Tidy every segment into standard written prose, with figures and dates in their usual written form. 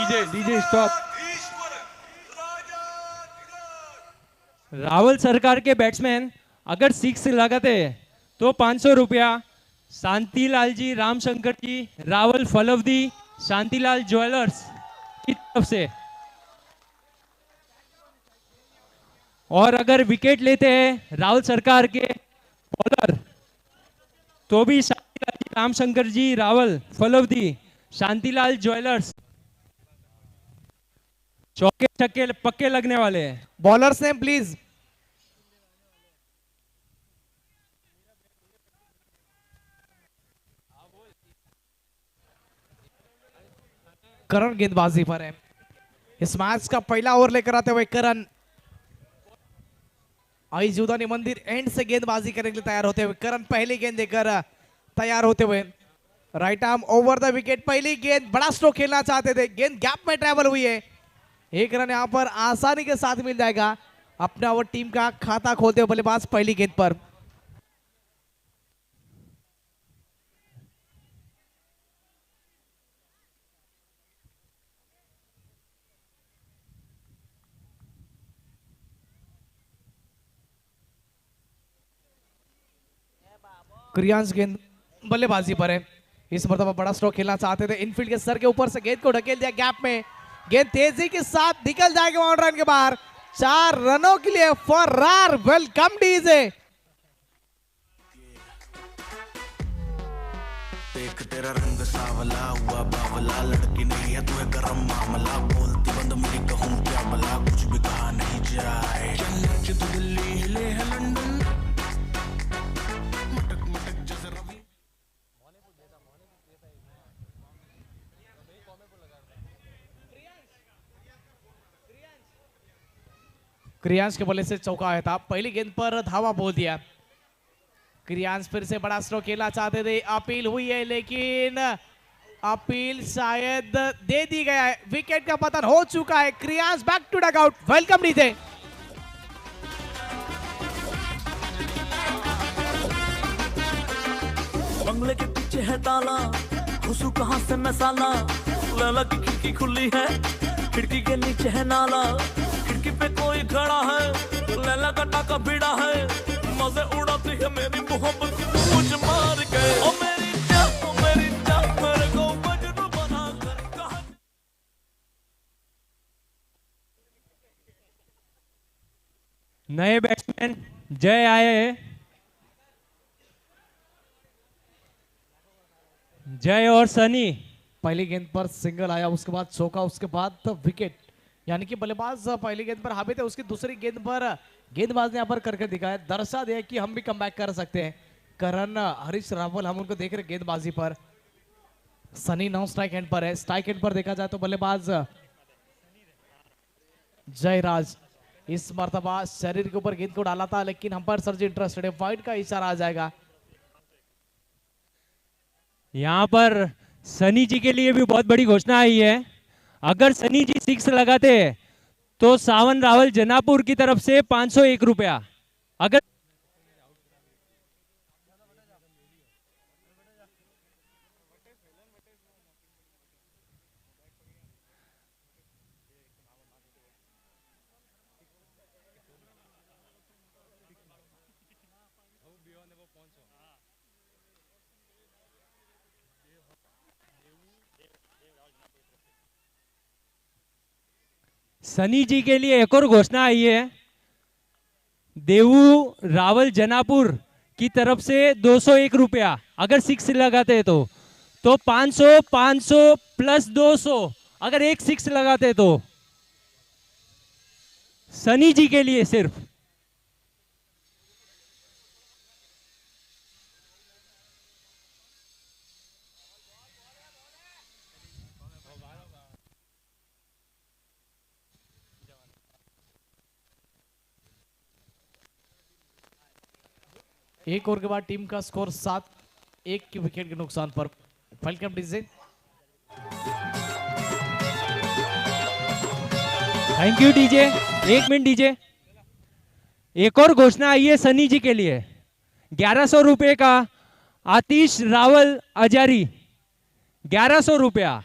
DJ stop. Rawal सरकार के batsman अगर सिक्स लगाते तो 500 रुपया। शांतिलाल जी, रामशंकर जी, रावल फलवदी, शांतिलाल ज्वेलर्स की तरफ से। और अगर विकेट लेते हैं रावल सरकार के बॉलर तो भी शांतिलाल जी, रामशंकर जी, रावल फलवदी, शांतिलाल ज्वेलर्स चौके छक्के पक्के लगने वाले हैं। Bowlers name please. करण गेंदबाजी पर है। इस मैच का पहला ओवर लेकर आते हुए करण आई जीवदानी मंदिर एंड से गेंदबाजी करने के लिए तैयार होते हुए करण पहली गेंद देकर तैयार होते हुए right arm over the wicket. पहली गेंद बड़ा स्ट्रोक खेलना चाहते थे, गेंद गैप में ट्रैवल हुई है। एक रन यहां पर आसानी के साथ मिल जाएगा। अपना ओवर टीम का खाता खोलते हुए बल्लेबाज पहली गेंद पर। क्रियांश गेंद बल्लेबाजी पर है। इस मरतबा बड़ा स्ट्रोक खेलना चाहते थे, इनफील्ड के सर के ऊपर से गेंद को ढकेल दिया गैप में। गेंद तेजी के साथ निकल जाएगा बाउंड्री रन के बाहर। 4 रनों के लिए फरार। Welcome DJ. देख तेरा रंग सावला हुआ बावला, लड़की नहीं है तू है गरम मामला, बोलती बंद मुझे कहूँ क्या भला, कुछ भी कहा नहीं जाए। चल तू दिल्ली हिले है लंदन, मटक मटक जैसे रवि। क्रियांश के बल्ले से चौका आया था। पहली गेंद पर धावा बोल दिया। क्रियांश फिर से बड़ा स्ट्रोक खेलना चाहते थे, अपील हुई है लेकिन अपील शायद दे दी गया है। विकेट का पतन हो चुका है। Kriyansh back to dugout. Welcome DJ. बंगले के पीछे है ताला, घुसू कहां से मैं साला, लैला की खिड़की खुली है, खिड़की के नीचे है नाला, खिड़की पे कोई खड़ा है, लैला का टाका भिड़ा है, मजे उड़ाती है मेरी मोहब्बत मुझ मार के। ओ मेरी जान मेरे को मजनू बना कर कहा। नए बैट्समैन जय आए हैं। जय और सनी। पहली गेंद पर सिंगल आया, उसके बाद चौका, उसके बाद तो विकेट। यानी कि बल्लेबाज पहली गेंद पर हावी थे, उसकी दूसरी गेंद पर गेंदबाज ने यहाँ पर करके दिखाया, दर्शा दिया कि हम भी कमबैक कर सकते हैं। करण, हरीश रावल हम उनको देख रहे गेंदबाजी पर। सनी नाउ स्ट्राइक एंड पर है। स्ट्राइक एंड पर देखा जाए तो बल्लेबाज जयराज। इस मर्तबा शरीर के ऊपर गेंद को डाला था लेकिन अंपायर सर जी इंटरेस्टेड है, वाइड का इशारा आ जाएगा। यहाँ पर सनी जी के लिए भी बहुत बड़ी घोषणा आई है। अगर सनी जी सिक्स लगाते तो सावन रावल जनापुर की तरफ से 501 रुपया। अगर सनी जी के लिए एक और घोषणा आई है। देवू रावल जनापुर की तरफ से 201 रुपया। अगर सिक्स लगाते हैं तो 500 500 प्लस 200। अगर एक सिक्स लगाते तो सनी जी के लिए सिर्फ। एक ओवर के बाद टीम का स्कोर 7-1 की विकेट के नुकसान पर। Welcome DJ. Thank you DJ. एक मिनट डीजे। एक और घोषणा आई है सनी जी के लिए। 1100 रुपए का आतिश रावल अजारी 1100 रुपया।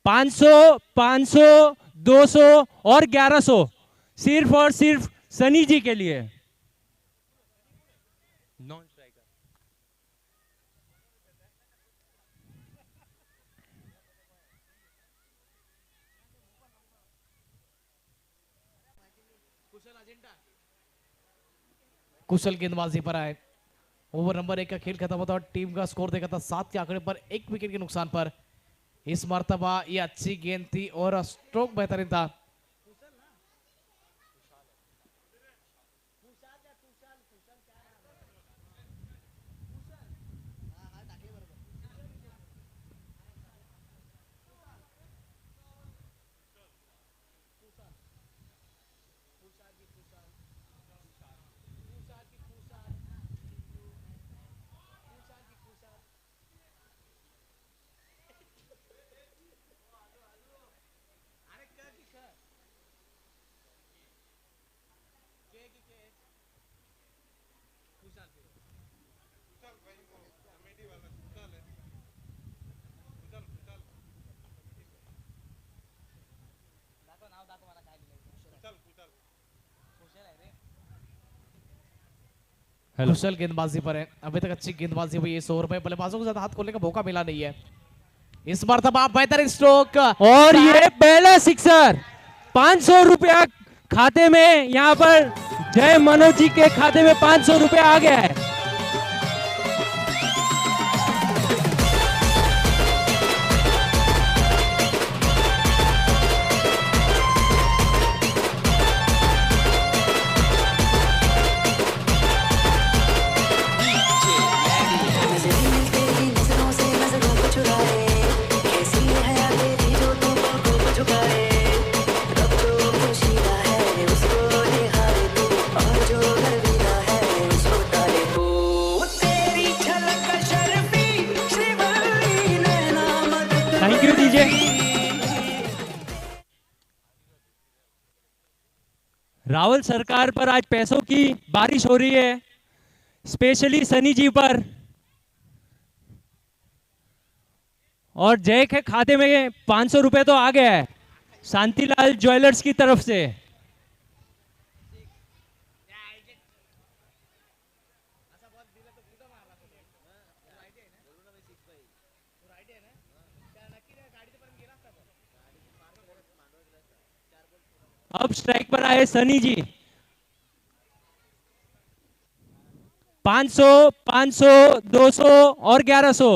500, 500, 200 और 1100 सिर्फ और सिर्फ सनी जी के लिए। नॉन स्ट्राइकर कुशल गेंदबाजी पर आए। ओवर नंबर 1 का खेल खत्म होता और टीम का स्कोर देखा था 7 के आंकड़े पर 1 विकेट के नुकसान पर। इस मर्तबा ये अच्छी गेंद थी और स्ट्रोक बेहतरीन था। कुशल गेंदबाजी पर है। अभी तक अच्छी गेंदबाजी हुई इस ओवर में, बल्लेबाजों को ज्यादा हाथ खोलने का मौका मिला नहीं है। इस मर्तबा बेहतरीन स्ट्रोक और ये पहला सिक्सर। 500 रुपया खाते में, यहाँ पर जय मनोज जी के खाते में 500 रुपया आ गया है। Thank you DJ. रावल सरकार पर आज पैसों की बारिश हो रही है, स्पेशली सनी जी पर। और जय के खाते में 500 रुपए तो आ गया है शांतिलाल ज्वेलर्स की तरफ से। अब स्ट्राइक पर आए सनी जी। 500, 500, 200 और 1100।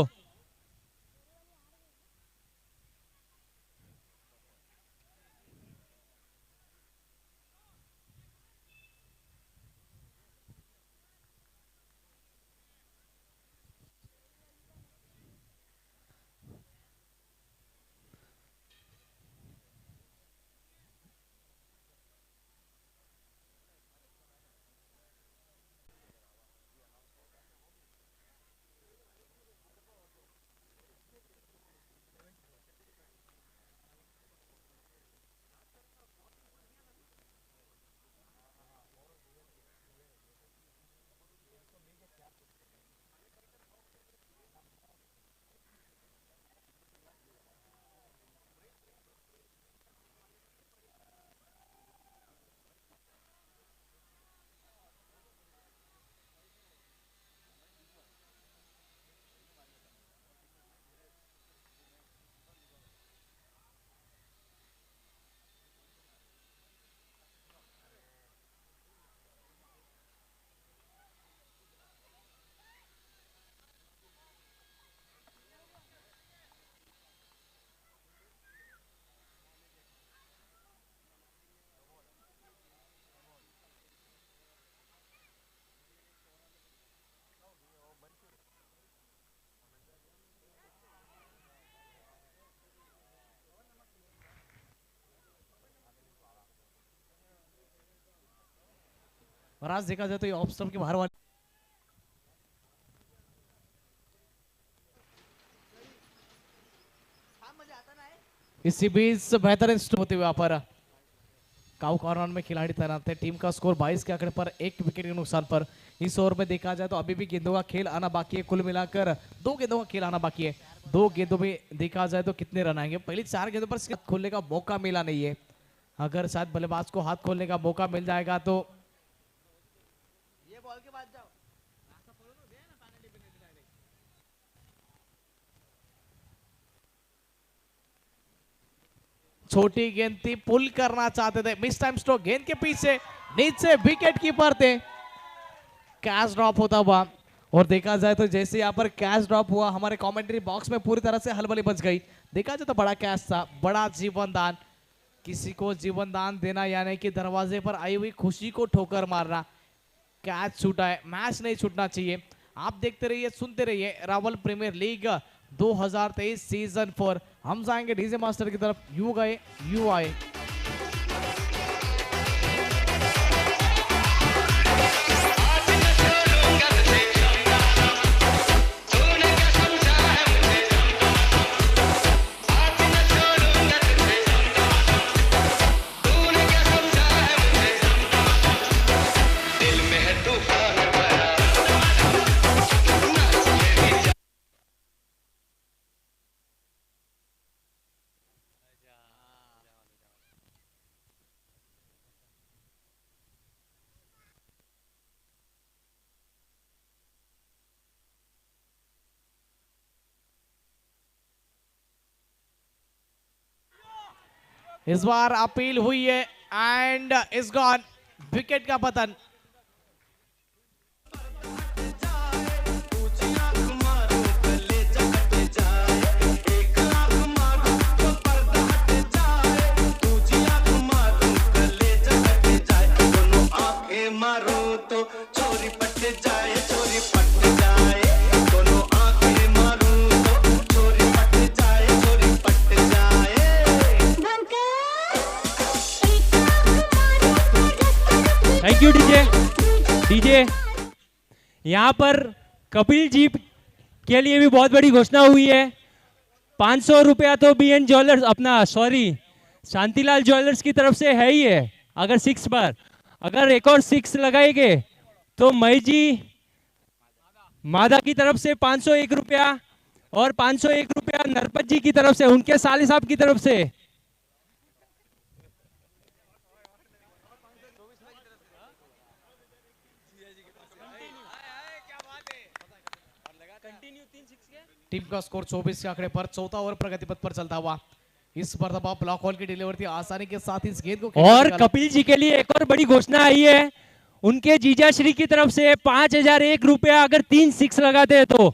और आज देखा जाए तो ये ऑफ स्टंप के बाहर वाले इसी बीच बेहतरीन स्ट्रोक होते हुए यहाँ पर काउ कॉर्नर में खिलाड़ी तैनात थे। टीम का स्कोर 22 के आंकड़े पर 1 विकेट के नुकसान पर। इस ओवर में देखा जाए तो अभी भी गेंदों का खेल आना बाकी है। कुल मिलाकर 2 गेंदों का खेल आना बाकी है। 2 गेंदों में देखा जाए तो कितने रन आएंगे। पहली 4 गेंदों पर हाथ खोलने का मौका मिला नहीं है। अगर शायद बल्लेबाज को हाथ खोलने का मौका मिल जाएगा तो छोटी गेंद थी, पुल करना चाहते थे। मिस टाइम स्ट्रोक, गेंद के पीछे नीचे विकेट कीपर थे। कैच ड्रॉप होता हुआ और देखा जाए तो जैसे यहाँ पर कैच ड्रॉप हुआ हमारे कमेंट्री बॉक्स में पूरी तरह से हलबली बच गई। देखा जाए तो बड़ा कैच था, बड़ा जीवन दान। किसी को जीवन दान देना यानी कि दरवाजे पर आई हुई खुशी को ठोकर मारना। कैच छूटा है, मैच नहीं छूटना चाहिए। आप देखते रहिए, सुनते रहिए रावल प्रीमियर लीग 2023 सीजन 4। हम जाएंगे डीजे मास्टर की तरफ। यू गए यू आए। इस बार अपील हुई है एंड इज गॉन। विकेट का पतन। मारो तो चोरी पट जाए, चोरी पट जाए। दोनों आंखें मारो तो चोरी पट जाए, चोरी पट जाए। Thank you DJ. डीजे यहाँ पर कपिल जी के लिए भी बहुत बड़ी घोषणा हुई है। 500 रुपया तो BN ज्वेलर्स अपना शांतिलाल ज्वेलर्स की तरफ से है ही है। अगर 6 पर अगर एक और 6 लगाएंगे तो मई जी मादा की तरफ से 501 रुपया और 501 रुपया नरपत जी की तरफ से, उनके साले साहब की तरफ से। टीम का स्कोर 24 के आंकड़े पर। चौथा ओवर प्रगति पथ पर चलता हुआ। इस पर दबाव ब्लॉक होल की डिलीवरी थी, आसानी के साथ इस गेंद को और कपिल जी के लिए एक और बड़ी घोषणा आई है। उनके जीजा श्री की तरफ से 5001 रुपया अगर 3 6 लगाते हैं तो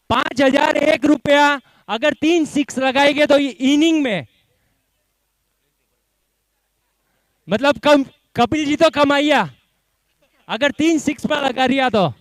5001 रुपया अगर 3 6 लगाएंगे तो इनिंग में मतलब कपिल जी तो कमाइया अगर 3 6 पर लगा रिया तो।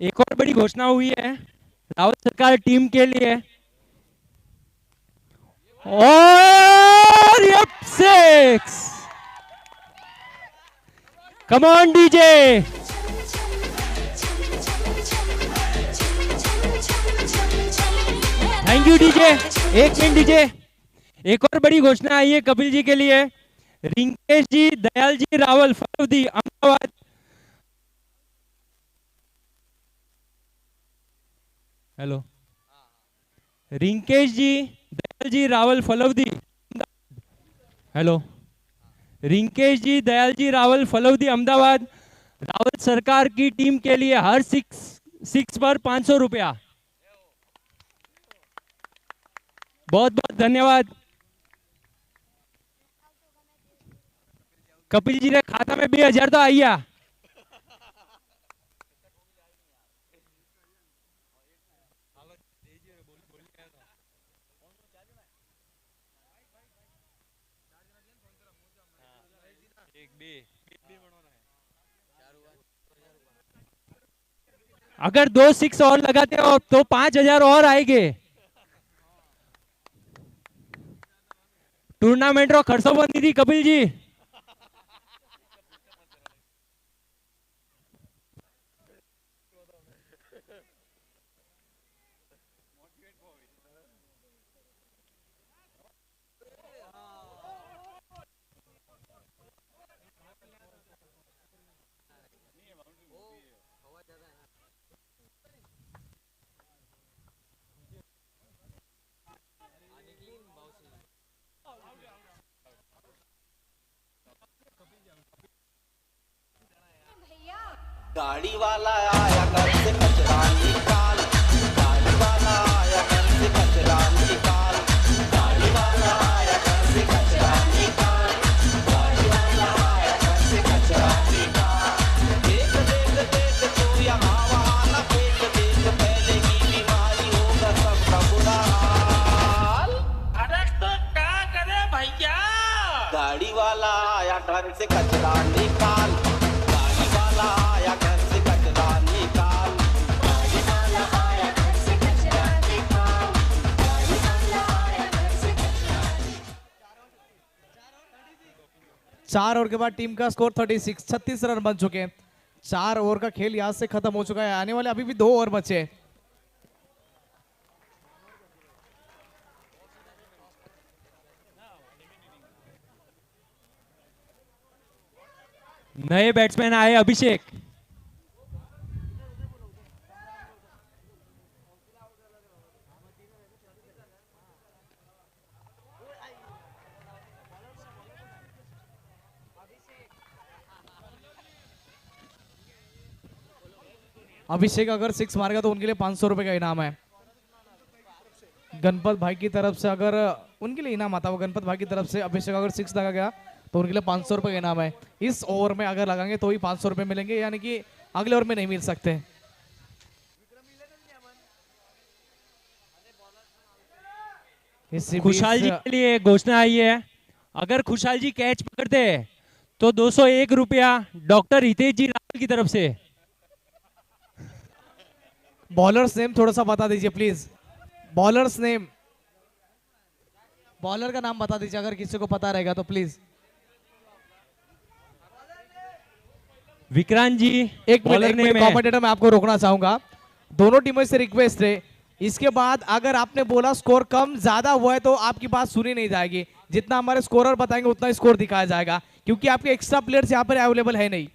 एक और बड़ी घोषणा हुई है रावत सरकार टीम के लिए और 6। Come on DJ. Thank you DJ. 1 minute DJ. एक और बड़ी घोषणा आई है कपिल जी के लिए। रिंकेश जी, दयाल जी, रावल फलवदी अहमदाबाद। हेलो, रिंकेश जी, दयाल जी, रावल फलवदी। हेलो, रिंकेश जी, दयाल जी रावल, फलौदी अहमदाबाद। रावल सरकार की टीम के लिए हर सिक्स पर 500 रुपया। बहुत बहुत धन्यवाद। कपिल जी ने खाता में 2000 तो आइया। अगर 2 सिक्स और लगाते हो तो 5000 और आएंगे। टूर्नामेंट रो खर्चो बंदी थी कपिल जी। गाड़ी वाला आया घर से कचरा निकाल, गाड़ी वाला आया घर से कचरा निकाल, गाड़ी वाला आया घर से कचरा निकाल, गाड़ी वाला आया घर से कचरा निकाल। देख देख देख तू यहाँ वहाँ न फेंक, देख फैलेगी बीमारी, होगा सबका बुरा हाल। अरे तो क्या करे भैया? गाड़ी वाला आया घर से कचरा निकाल, गाड़ी वाला आया घर से कचरा निकाल, गाड़ी वाला आया घर से कचरा निकाल, गाड़ी वाला आया घर से कचरा निकाल। 4 ओवर के बाद टीम का स्कोर 36 रन बन चुके हैं। 4 ओवर का खेल यहाँ से खत्म हो चुका है। आने वाले अभी भी 2 ओवर बचे हैं। नए बैट्समैन आए अभिषेक। अभिषेक अगर 6 मारेगा तो उनके लिए 500 रुपए का इनाम है। गणपत भाई की तरफ से अगर उनके लिए इनाम आता है, वो गणपत भाई की तरफ से अभिषेक अगर 6 लगा गया तो उनके लिए 500 रुपए का इनाम है। इस ओवर में अगर लगाएंगे तो ही 500 रुपए मिलेंगे, यानी कि अगले ओवर में नहीं मिल सकते। इसी खुशहाल जी बीच के लिए घोषणा आई है। अगर खुशहाल जी कैच पकड़ते हैं तो 201 रुपया डॉक्टर हितेश जी रावल की तरफ से। बॉलर्स नेम थोड़ा सा बता दीजिए प्लीज। बॉलर्स नेम, बॉलर का नाम बता दीजिए अगर किसी को पता रहेगा तो प्लीज। विक्रांत जी एक बॉलर मिनट नेम है। कमेंटेटर मैं आपको रोकना चाहूंगा। दोनों टीमों से रिक्वेस्ट है, इसके बाद अगर आपने बोला स्कोर कम ज्यादा हुआ है तो आपकी बात सुनी नहीं जाएगी। जितना हमारे स्कोरर बताएंगे उतना स्कोर दिखाया जाएगा, क्योंकि आपके एक्स्ट्रा प्लेयर्स यहाँ पर अवेलेबल है नहीं।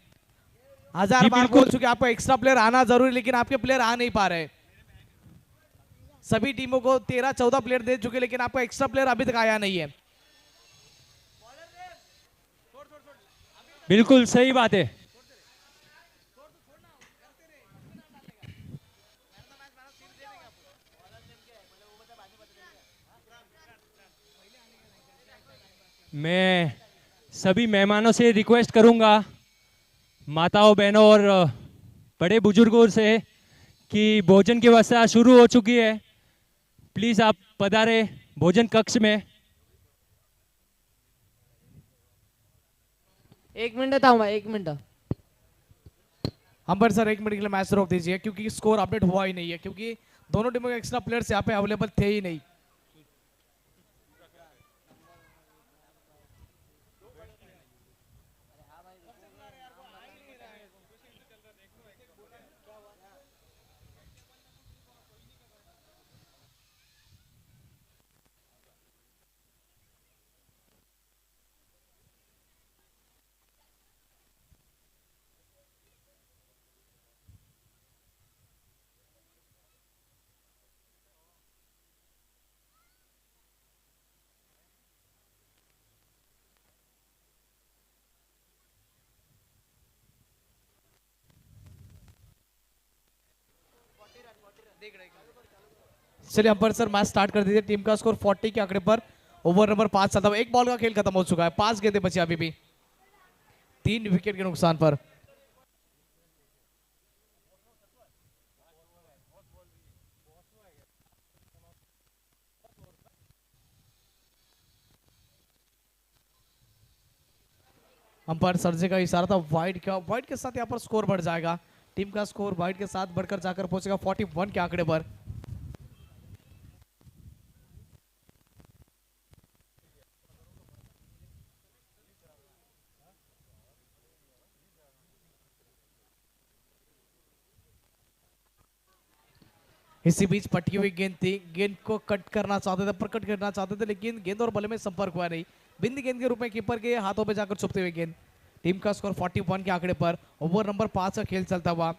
1000 जी, बार बिल्कुल। बोल चुके आपको एक्स्ट्रा प्लेयर आना जरूरी, लेकिन आपके प्लेयर आ नहीं पा रहे। सभी टीमों को 13-14 प्लेयर दे चुके, लेकिन आपका एक्स्ट्रा प्लेयर अभी तक आया नहीं है। बिल्कुल सही बात है। मैं सभी मेहमानों से रिक्वेस्ट करूंगा, माताओं बहनों और बड़े बुजुर्गों से, कि भोजन की व्यवस्था शुरू हो चुकी है। प्लीज आप पधारे भोजन कक्ष में। 1 मिनट था भाई, 1 मिनट। अंबर सर 1 मिनट के लिए मैच रोक दीजिए, क्योंकि स्कोर अपडेट हुआ ही नहीं है, क्योंकि दोनों टीमों के एक्स्ट्रा प्लेयर्स यहाँ पे अवेलेबल थे ही नहीं। चलिए अंपायर सर मैच स्टार्ट कर दीजिए। टीम का स्कोर 40 के आंकड़े पर ओवर नंबर 5 चलता हुआ। एक बॉल का खेल खत्म हो चुका है। 5 गेंदें बची अभी भी, 3 विकेट के नुकसान पर। अंपायर सर्जे का इशारा था वाइड का। वाइड के साथ यहाँ पर स्कोर बढ़ जाएगा। टीम का स्कोर वाइड के साथ बढ़कर जाकर पहुंचेगा 41 के आंकड़े पर। इसी बीच पटकी हुई गेंद थी। गेंद को कट करना चाहते थे, प्रकट करना चाहते थे, लेकिन गेंद और बल्ले में संपर्क हुआ नहीं। बिंद गेंद के रूप में कीपर के हाथों में जाकर छुपते हुए गेंद। टीम का स्कोर 41 के आंकड़े पर ओवर नंबर 5 का खेल चलता हुआ।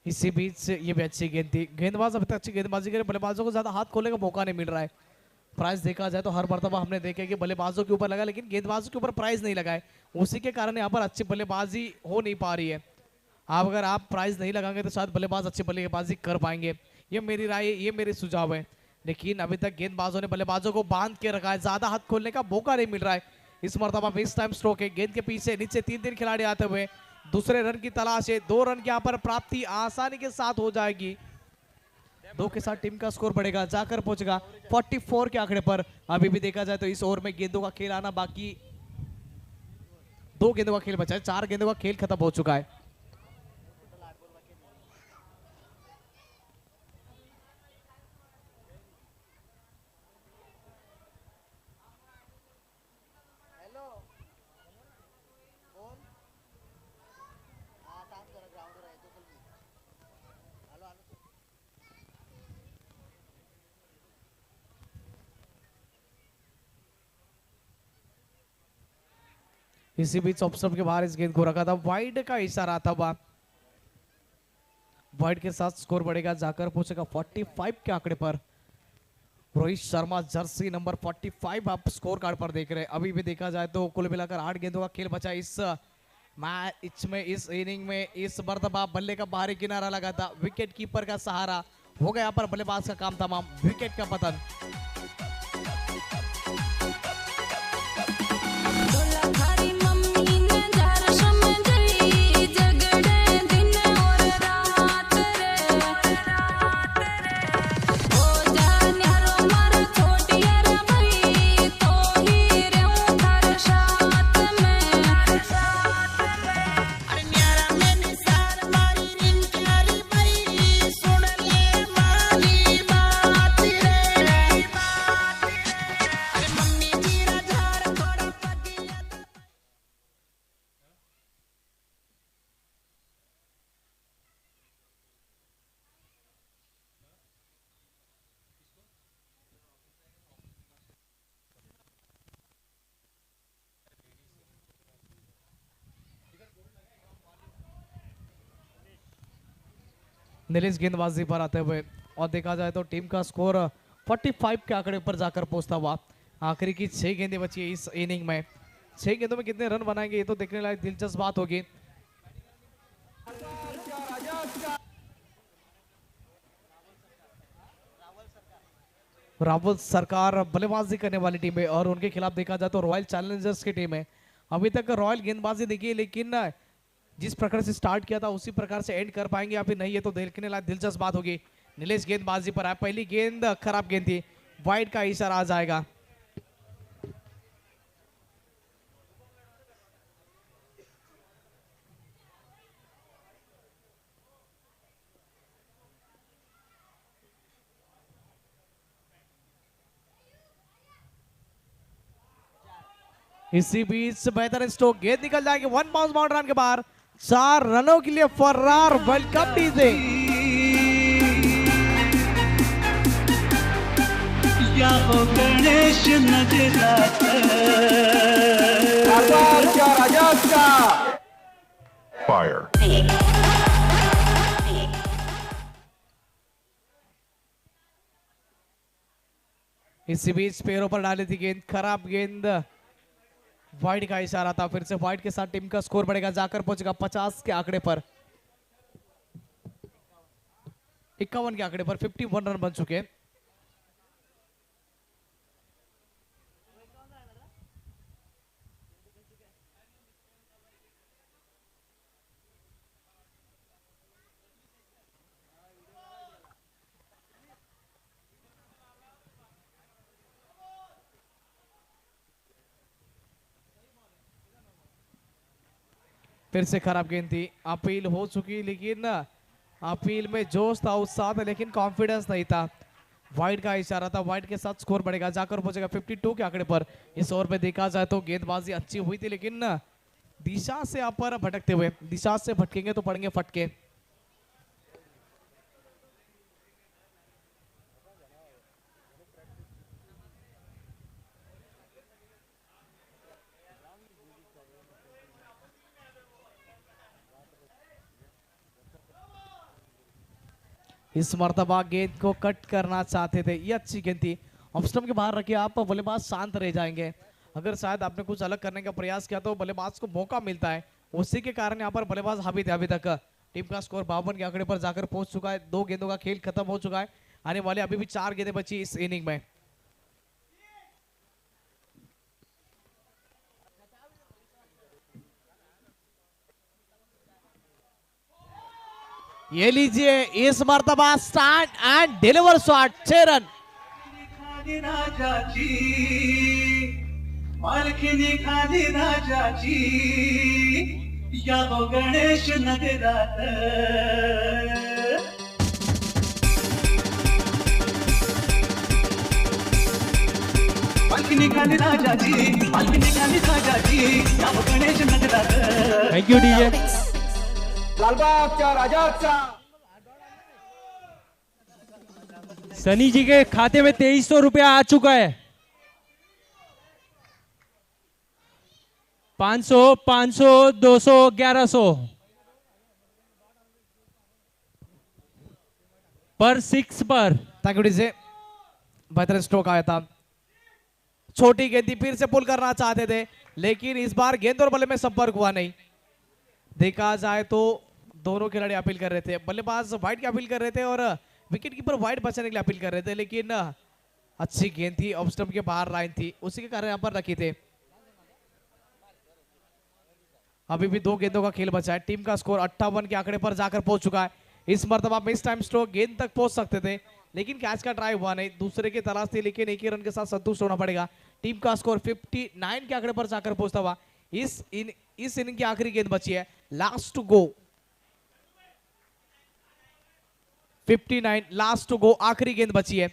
इसी बीच ये भी अच्छी गेंद थी। गेंदबाज अभी तक अच्छी गेंदबाजी करे, बल्लेबाजों को ज्यादा हाथ खोलने का मौका नहीं मिल रहा है। प्राइस देखा जाए तो हर मर्तबा हमने देखा कि बल्लेबाजों के ऊपर लगा, लेकिन गेंदबाजों के ऊपर प्राइस नहीं लगा है। उसी के कारण यहाँ पर अच्छी बल्लेबाजी हो नहीं पा रही है। आप अगर आप प्राइस नहीं लगाएंगे तो शायद बल्लेबाज अच्छी बल्लेबाजी कर पाएंगे। ये मेरी राय है, ये मेरे सुझाव है। लेकिन अभी तक गेंदबाजों ने बल्लेबाजों को बांध के रखा है, ज्यादा हाथ खोलने का मौका नहीं मिल रहा है। इस मर्तबा बेस टाइम स्ट्रोक है। गेंद के पीछे नीचे 3 खिलाड़ी आते हुए दूसरे रन की तलाश है। 2 रन की यहाँ पर प्राप्ति आसानी के साथ हो जाएगी। 2 के साथ टीम का स्कोर बढ़ेगा, जाकर पहुंचेगा 44 के आंकड़े पर। अभी भी देखा जाए तो इस ओवर में गेंदों का खेल आना बाकी, 2 गेंदों का खेल बचा है। 4 गेंदों का खेल खत्म हो चुका है। इसी बीच ऑफ स्टंप के बाहर इस गेंद को रखा था। वाइड का इशारा था वहां। वाइड के साथ स्कोर बढ़ेगा, जाकर पहुंचेगा 45 के आंकड़े पर। रोहित शर्मा जर्सी नंबर 45 आप स्कोर कार्ड पर देख रहे हैं। अभी भी देखा जाए तो कुल मिलाकर 8 गेंदों का खेल बचा इस मैच में, इस इनिंग में। इस मर्तबा बल्ले का बाहरी किनारा लगा था, विकेट कीपर का सहारा हो गया पर बल्लेबाज का काम तमाम। विकेट का पतन। नीलेश गेंदबाजी पर आते हुए और देखा जाए तो टीम का स्कोर 45 के आंकड़े पर जाकर पहुंचता हुआ। आखिरी की 6 गेंदें बची है इस इनिंग में। 6 गेंदों में कितने रन बनाएंगे ये तो देखने लायक दिलचस्प बात होगी। रावल सरकार बल्लेबाजी करने वाली टीम है और उनके खिलाफ देखा जाए तो रॉयल चैलेंजर्स की टीम है। अभी तक रॉयल गेंदबाजी देखी है, लेकिन जिस प्रकार से स्टार्ट किया था उसी प्रकार से एंड कर पाएंगे या फिर नहीं, ये तो देखने लायक दिलचस्प बात होगी। नीलेश गेंदबाजी पर आया, पहली गेंद खराब गेंद थी, वाइड का इशारा आ जाएगा। इसी बीच बेहतर स्ट्रोक, गेंद निकल जाएगी 1 बाउंस बाउंड्री रन के बाहर। 4 रनों के लिए फर्रार वेलकम डीजे। या हो गणेश Fire. इसी बीच पैरों पर डाली थी गेंद, खराब गेंद, वाइड का इशारा था। फिर से वाइड के साथ टीम का स्कोर बढ़ेगा, जाकर पहुंचेगा 50 के आंकड़े पर, 51 के आंकड़े पर। 51 रन बन चुके हैं। फिर से खराब गेंद थी, अपील हो चुकी, लेकिन अपील में जोश था, उत्साह था, लेकिन कॉन्फिडेंस नहीं था। वाइड का इशारा था, वाइड के साथ स्कोर बढ़ेगा, जाकर पहुंचेगा 52 के आंकड़े पर। इस ओवर पे देखा जाए तो गेंदबाजी अच्छी हुई थी, लेकिन दिशा से यहाँ पर भटकते हुए, दिशा से भटकेंगे तो पड़ेंगे फटके। इस मर्तबा गेंद को कट करना चाहते थे, ये अच्छी गेंद थी। ऑफ स्टंप के बाहर रखिए आप, बल्लेबाज शांत रह जाएंगे। अगर शायद आपने कुछ अलग करने का प्रयास किया तो बल्लेबाज को मौका मिलता है, उसी के कारण यहाँ पर बल्लेबाज हावी थे अभी तक। टीम का स्कोर 52 के आंकड़े पर जाकर पहुंच चुका है। 2 गेंदों का खेल खत्म हो चुका है, आने वाले अभी भी 4 गेंदें बची इस इनिंग में। ये लीजिए, इस मर्तबा stand and deliver shot, 6 run. खाली राजाची मालकीनी खाली राजाची या हो गणेश नगरात मालकीनी खाली राजाची मालकीनी खाली राजाची या हो गणेश नगरात। Thank you DJ. लालबागच्या राजाचा सनी जी के खाते में 2300 रुपया आ चुका है। 500, 500, 200, 1100 पर 6 पर। थैंक यू डीजे, बेहतरीन स्ट्रोक आया था। छोटी गेंद थी, फिर से पुल करना चाहते थे, लेकिन इस बार गेंद और बल्ले में संपर्क हुआ नहीं। देखा जाए तो दोनों खिलाड़ी अपील कर रहे थे, बल्लेबाज वाइड की अपील कर रहे थे और विकेट कीपर वाइड बचाने के लिए अपील कर रहे थे, लेकिन अच्छी गेंद थी, ऑफ स्टंप के बाहर लाइन थी, उसी के कारण यहाँ पर रखे थे। अभी भी 2 गेंदों का खेल बचा है। टीम का स्कोर 58 के आंकड़े पर जाकर पहुंच चुका है। इस मर्तबा मिस टाइम स्ट्रोक, गेंद तक पहुंच सकते थे, लेकिन कैच का ट्राई हुआ नहीं, दूसरे की तलाश थी, लेकिन एक ही रन के साथ संतुष्ट होना पड़ेगा। टीम का स्कोर 59 के आंकड़े पर जाकर पहुंचता हुआ। इस इनिंग की आखिरी गेंद बची है, last to go. 59 last to go, आखिरी गेंद बची है।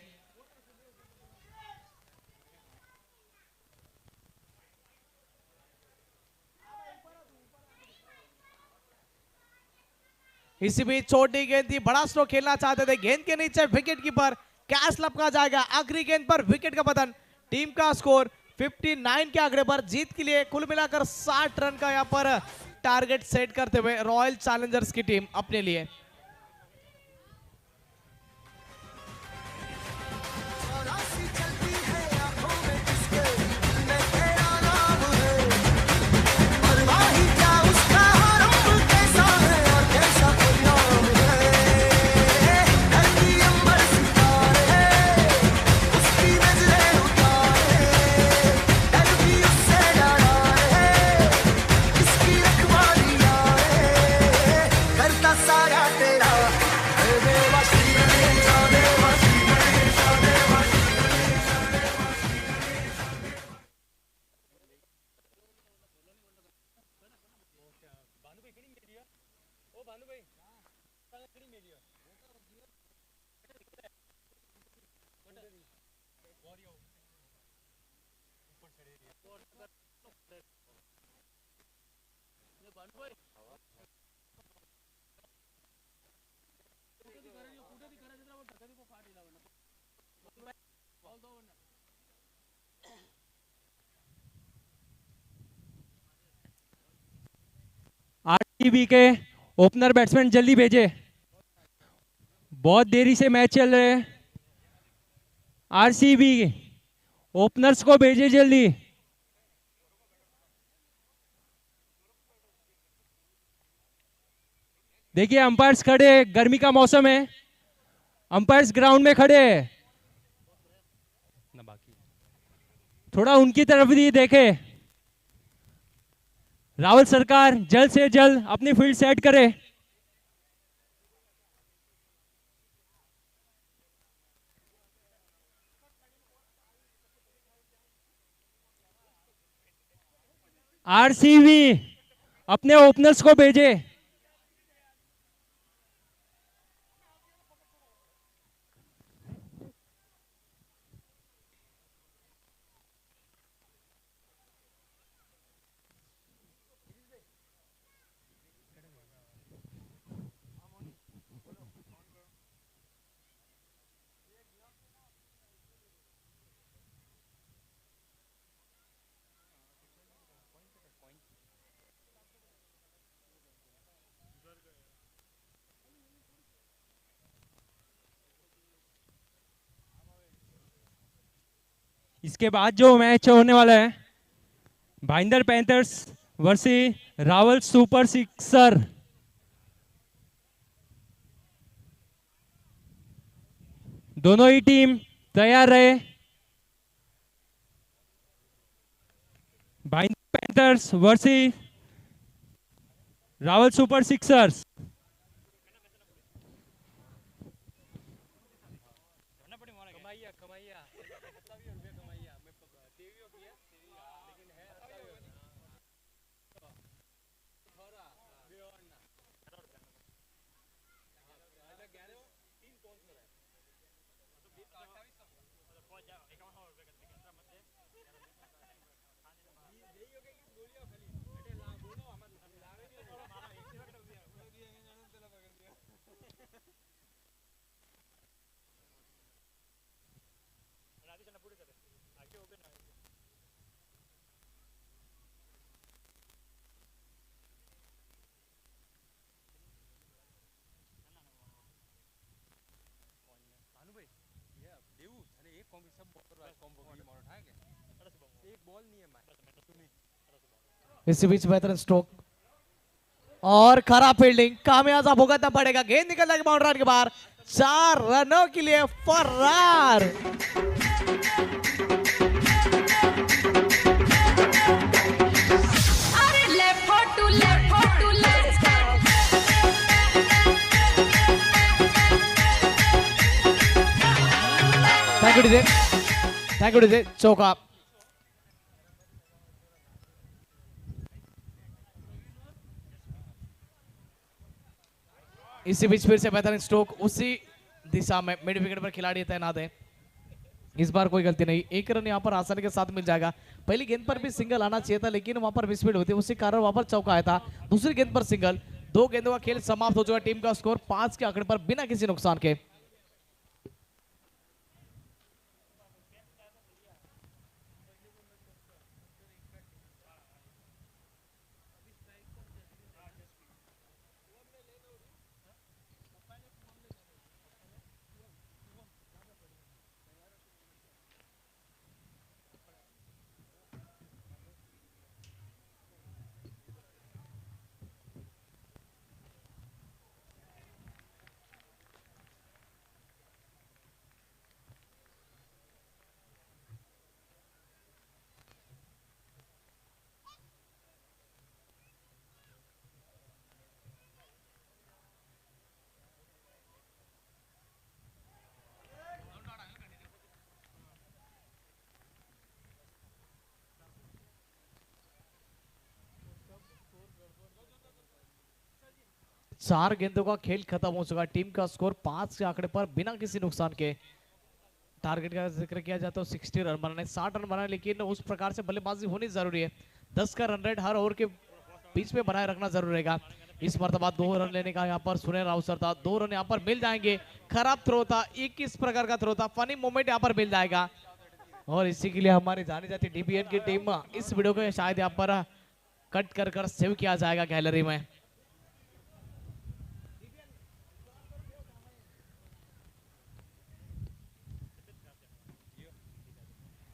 इसी बीच छोटी गेंद थी, बड़ा स्ट्रोक खेलना चाहते थे, गेंद के नीचे विकेट कीपर कैच लपका जाएगा, आखिरी गेंद पर विकेट का पतन। टीम का स्कोर 59 के आंकड़े पर, जीत के लिए कुल मिलाकर 60 रन का यहां पर टारगेट सेट करते हुए रॉयल चैलेंजर्स की टीम अपने लिए। आरसीबी के ओपनर बैट्समैन जल्दी भेजे, बहुत देरी से मैच चल रहे हैं। आरसीबी ओपनर्स को भेजिए जल्दी। देखिए अंपायर्स खड़े हैं, गर्मी का मौसम है, अंपायर्स ग्राउंड में खड़े हैं। थोड़ा उनकी तरफ भी देखे। राहुल सरकार जल्द से जल्द अपनी फील्ड सेट करे। आरसीबी अपने ओपनर्स को भेजे। इसके बाद जो मैच होने वाला है, भाईंदर पैंथर्स वर्सी रावल सुपर सिक्सर। दोनों ही टीम तैयार रहे। भाईंदर पैंथर्स वर्सी रावल सुपर सिक्सर्स। इसी बीच बेहतरीन स्ट्रोक और खराब फील्डिंग, कामयाब भुगतना पड़ेगा। गेंद निकल जाएगी बाउंड्री के बाहर। 4 रनों के लिए फरार। Thank you DJ, thank you DJ. चौका। इसी बीच फिर से बेहतरीन स्ट्रोक, उसी दिशा में मिड विकेट पर खिलाड़ी तैनात है। इस बार कोई गलती नहीं, 1 रन यहां पर आसानी के साथ मिल जाएगा। पहली गेंद पर भी सिंगल आना चाहिए था, लेकिन वहां पर मिसफील्ड होती है, उसी कारण वहां पर चौका आया था। दूसरी गेंद पर सिंगल। 2 गेंदों का खेल समाप्त हो चुका। टीम का स्कोर 5 के आंकड़े पर बिना किसी नुकसान के। चार गेंदों का खेल खत्म हो चुका। टीम का स्कोर 5 के आंकड़े पर बिना किसी नुकसान के। टारगेट का जिक्र किया जाए तो 60 रन बनाने, 60 रन बनाने, लेकिन उस प्रकार से बल्लेबाजी होनी जरूरी है। 10 का रन रेट हर ओवर के बीच में बनाए रखना जरूरी रहेगा। इस मरतबा 2 रन लेने का यहाँ पर सुनहरा अवसर था। 2 रन यहाँ पर मिल जाएंगे। खराब थ्रो था, 21 प्रकार का थ्रो था, फनी मोमेंट यहाँ पर मिल जाएगा। और इसी के लिए हमारी जानी जाती डीबीएन की टीम इस वीडियो को शायद यहाँ पर कट कर सेव किया जाएगा गैलरी में।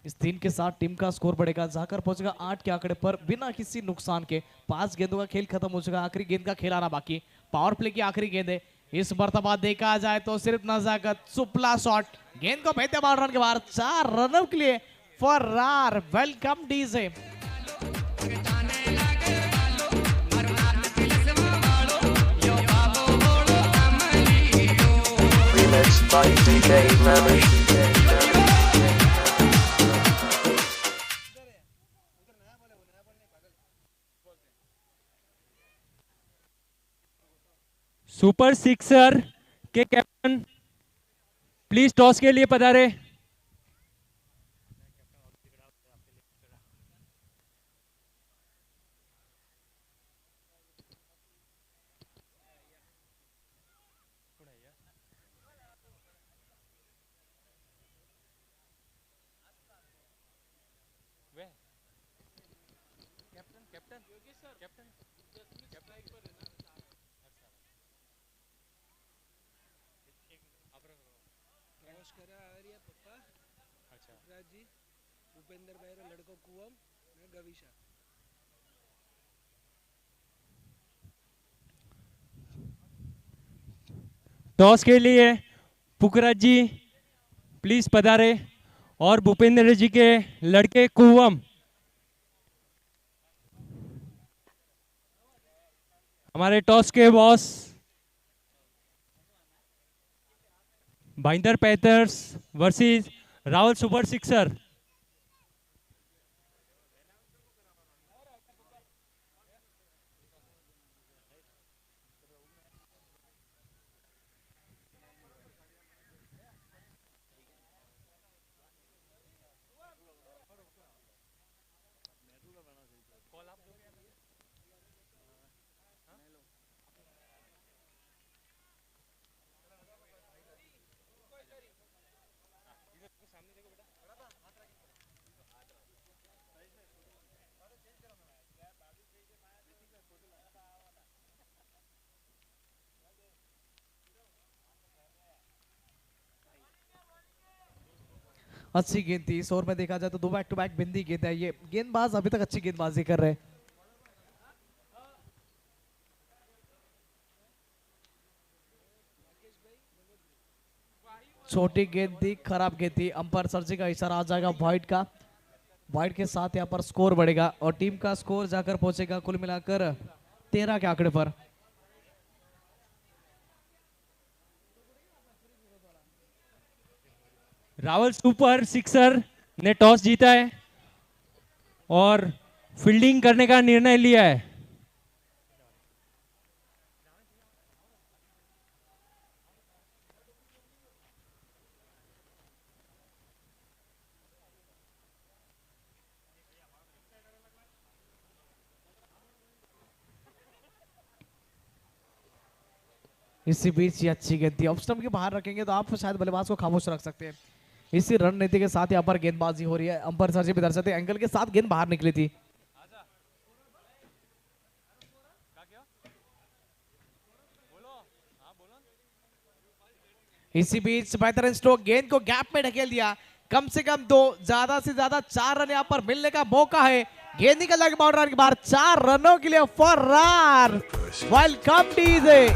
इस 3 के साथ टीम का स्कोर बढ़ेगा, जाकर पहुंचेगा 8 के आंकड़े पर बिना किसी नुकसान के। 5 गेंदों का खेल खत्म हो चुका, आखिरी गेंद का खेल आना बाकी। पावर प्ले की आखिरी गेंद है। इस मर्तबा देखा जाए तो सिर्फ नजाकत सुपला शॉट, गेंद को भेजते बाउंड रन के बाहर। 4 रनों के लिए फरार। Welcome DJ. Remix by DJ Ramesh. Super sixer के कैप्टन प्लीज टॉस के लिए पधारे। टॉस के लिए पुखराज जी प्लीज पधारे और भूपेंद्र जी के लड़के कुवम, हमारे टॉस के boss Bhayandar panthers versus Rahul super sixer. अच्छी गेंद थी। इस ओवर में देखा जाए तो 2 बैक टू बैक बिंदी गेंद है। ये गेंदबाज अभी तक अच्छी गेंदबाजी कर रहे हैं। छोटी गेंद थी, खराब गेंद थी। अंपायर सर जी का इशारा आ जाएगा वाइड का। वाइड के साथ यहाँ पर स्कोर बढ़ेगा और टीम का स्कोर जाकर पहुंचेगा कुल मिलाकर 13 के आंकड़े पर। राहुल सुपर सिक्सर ने टॉस जीता है और फील्डिंग करने का निर्णय लिया है। इसी बीच ये अच्छी गेंद थी। ऑफ स्टंप के बाहर रखेंगे तो आप शायद बल्लेबाज को खामोश रख सकते हैं। इसी रणनीति के साथ यहाँ पर गेंदबाजी हो रही है। अंपायर सर जी भी दर्शाते एंगल के साथ गेंद बाहर निकली थी। इसी बीच बेहतरीन स्ट्रोक, गेंद को गैप में ढकेल दिया। कम से कम 2, ज्यादा से ज्यादा 4 रन यहाँ पर मिलने का मौका है। गेंद निकल जाएगी बाउंड्री लाइन के बाहर। 4 रनों के लिए फरार। Welcome DJ.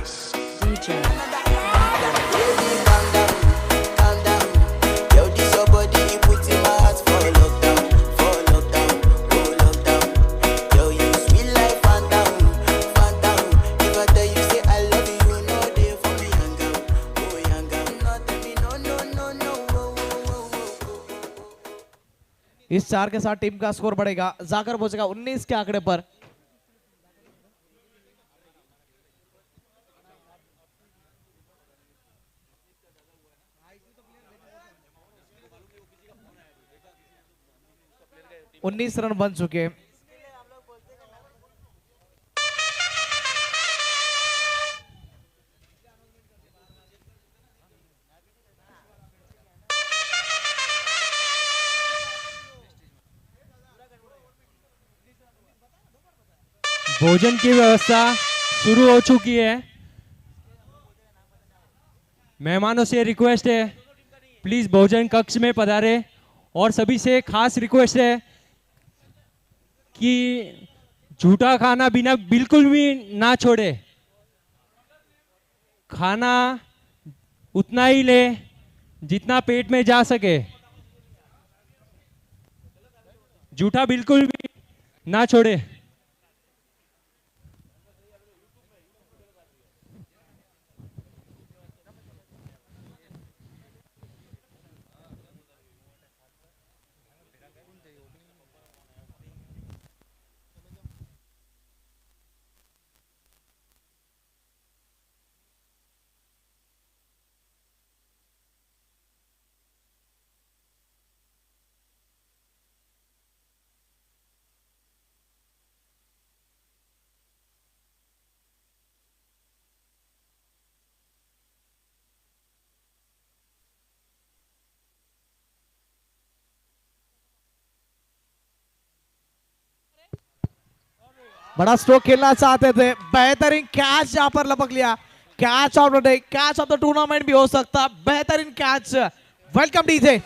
इस 4 के साथ टीम का स्कोर बढ़ेगा, जाकर पहुंचेगा 19 के आंकड़े पर। उन्नीस रन बन चुके हैं। भोजन की व्यवस्था शुरू हो चुकी है। मेहमानों से रिक्वेस्ट है प्लीज भोजन कक्ष में पधारे और सभी से खास रिक्वेस्ट है कि झूठा खाना बिना बिल्कुल भी ना छोड़े, खाना उतना ही ले जितना पेट में जा सके, झूठा बिल्कुल भी ना छोड़े। बड़ा स्ट्रोक खेलना चाहते थे, बेहतरीन कैच यहाँ पर लपक लिया। Catch of the day, catch of the tournament भी हो सकता, बेहतरीन catch. Welcome DJ.